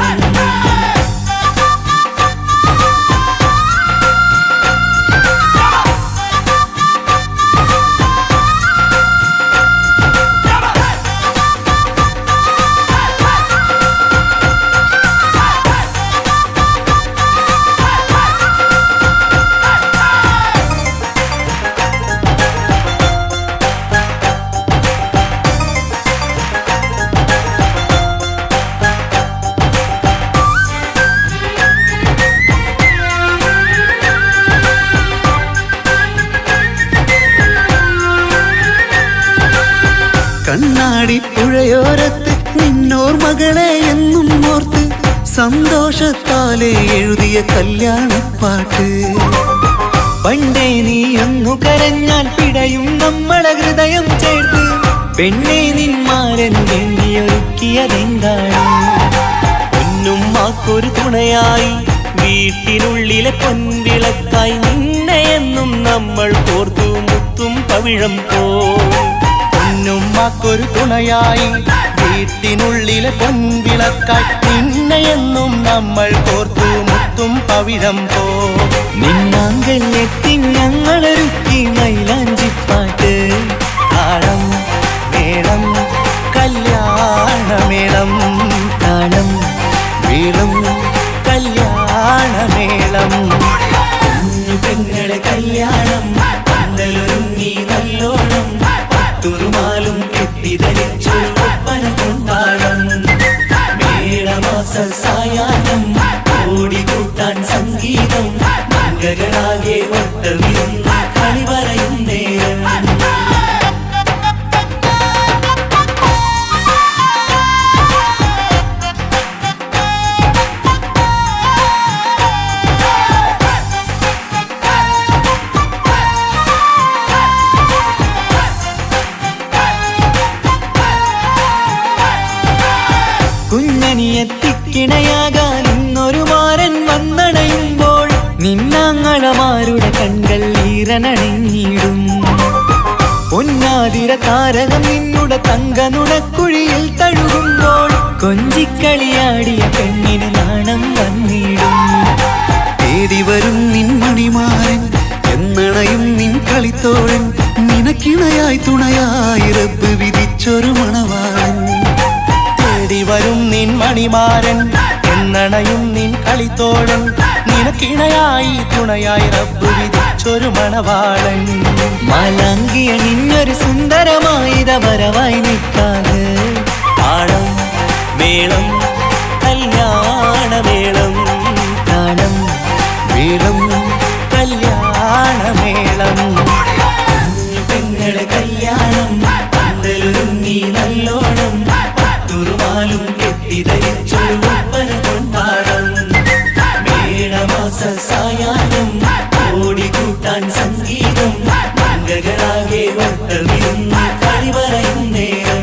കണ്ണാടി പുഴയോരത്ത് നിന്നോർമകളെ എന്നും ഓർത്ത് സന്തോഷത്താലെ എഴുതിയ കല്യാണപ്പാട്ട് പണ്ടേ നീ ഒന്നു കരഞ്ഞാൽ പിടയും നമ്മളെ ഹൃദയം ചേർത്ത് പെണ്ണെ നിന്മാരൻ എണ്ണിയൊരുക്കിയതെന്താണ് പൊന്നുമ്മാക്കൊരു തുണയായി വീട്ടിനുള്ളിലെ പൊൻവിളക്കായി നിന്നെ എന്നും നമ്മൾ കോർത്തു മുത്തും പവിഴം പോ പൊന്നുമ്മാക്കൊരു തുണയായി വീട്ടിനുള്ളിലെ പൊൻവിളക്കായി നിന്നെയെന്നും നമ്മൾ കോർത്തു മുത്തും പവിഴം പോ നിന്നാങ്കല്ലെത്തി ഞങ്ങളൊരുക്കി മൈലാഞ്ചിപ്പാട്ട് താളം മേളം കല്യാണമേളം താളം മേളം കല്യാണമേളം കുഞ്ഞു പെങ്ങളെ കല്യാണം പന്തലൊരുങ്ങി നല്ലോണം തുറുമാലും കെട്ടിധരിച്ചൊരു ഒപ്പന പൊൻതാളം മേടമാസ സായാഹ്നം ഓടിക്കൂട്ടാൻ സംഗീതം മംഗകളാകെ വട്ടമിരുന്ന് കളി പറയും നേരം കുഞ്ഞനിയെത്തിക്കിണയാകാൻ ഇന്നൊരു മാരൻ വന്നണയുമ്പോൾ നിന്നാങ്ങളമാരുടെ കൺകൾ ഈറനണിഞ്ഞിടും പൊന്നാതിര താരകം നിന്നുടെ തങ്കനുടക്കുഴിയിൽ തഴുകുമ്പോൾ കൊഞ്ചിക്കളിയാടിയ പെണ്ണിന് നാണം വന്നിടും തേടി വരും നിൻ മണിമാരൻ എന്നണയും നിൻ കളിത്തോഴൻ നിനക്കിണയായി തുണയായി റബ്ബ് വിധിച്ചൊരു മണവാളൻ തേടി വരും നിൻ മണിമാരൻ എന്നണയും നിൻ കളിത്തോഴൻ നിനക്കിണയായി തുണയായി റബ്ബ് വിധിച്ചൊരു മണവാളൻ മാലാങ്കിയ നിന്നൊരു സുന്ദരമായിത വരവായി നിൽക്കാതെ താളം മേളം കല്യാണമേളം താളം മേളം കല്യാണമേളം കുഞ്ഞു പെങ്ങളെ കല്യാണം പന്തലൊരുങ്ങി നല്ലോണം തുറുമാലും കെട്ടിധരിച്ചൊരു ഒപ്പന പൊൻതാളം മേടമാസ സായാഹ്നം ഓടിക്കൂട്ടാൻ സംഗീതം മംഗകളാകെ വട്ടമിരുന്ന് കളി പറയും നേരം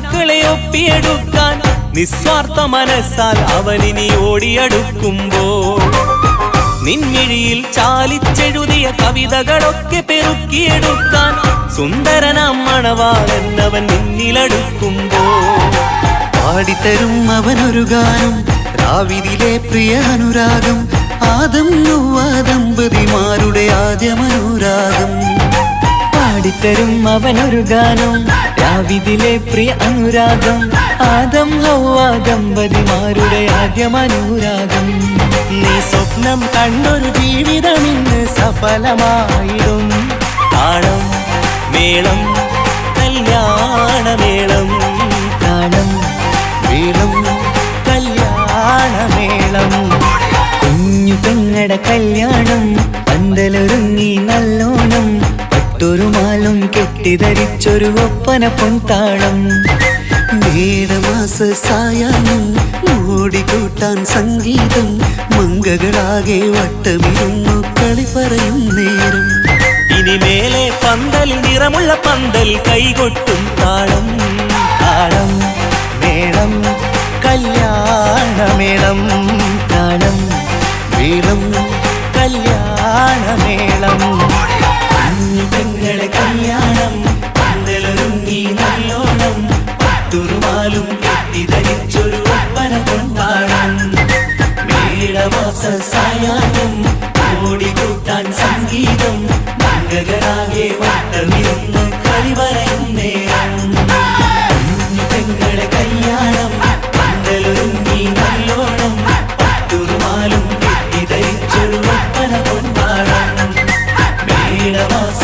കിനാക്കളെ ഒപ്പിയെടുക്കാൻ നിസ്വാർത്ഥ മനസ്സാൽ അവനിനി ഓടിയടുക്കുമ്പോൾ നിൻമിഴിയിൽ ചാലിച്ചെഴുതിയ കവിതകളൊക്കെ പെറുക്കിയെടുക്കാൻ സുന്ദരനാം മണവാളൻ അവൻ നിന്നിലടുക്കുമ്പോൾ പാടിത്തരും അവനൊരു ഗാനം രാവിലെ പ്രിയ അനുരാഗം ആദം നൊവ്വ ദമ്പതിമാരുടെ ആദ്യമനുരാഗം പാടിത്തരും അവനൊരു ഗാനം രാവിലെ പ്രിയ അനുരാഗം ആദം ഹൗവ ദമ്പതിമാരുടെ ആദ്യമനുരാഗം നീ സ്വപ്നം കണ്ടൊരു ജീവിതം ഇന്ന് സഫലമായിടും താളം മേളം കല്യാണമേളം താളം മേളം കല്യാണമേളം കുഞ്ഞു പെങ്ങടെ കല്യാണം പന്തലൊരുങ്ങി നല്ലോണം പട്ടൊരു മാലും കെട്ടിധരിച്ചൊരു ഒപ്പന പൊൻതാളം മേടമാസ സായാഹ്നം ഓടിക്കൂട്ടാൻ സംഗീതം മംഗകളാകെ വട്ടമിരുന്നു കളി പറയും നേരം ഇനിമേലെ പന്തൽ നിറമുള്ള പന്തൽ കൈകൊട്ടും താളം താളം മേളം കല്യാണമേളം താളം മേളം കല്യാണമേളം പെങ്ങളെ കല്യാണം പന്തലൊരുങ്ങി നല്ലോണം പട്ടുറുമാലും കെട്ടിധരിച്ചൊരു ഒപ്പന കൊണ്ടാടം മേടമാസ സായാഹ്നം ഓടിക്കൂട്ടാൻ സംഗീതം മംഗകളാകെ വട്ടമിരുന്ന് കളി പറയും നേരം പെങ്ങളെ കല്യാണം പന്തലൊരുങ്ങി നല്ലോണം പട്ടുറുമാലും കെട്ടിധരിച്ചൊരു ഒപ്പന കൊണ്ടാടം മേടമാസ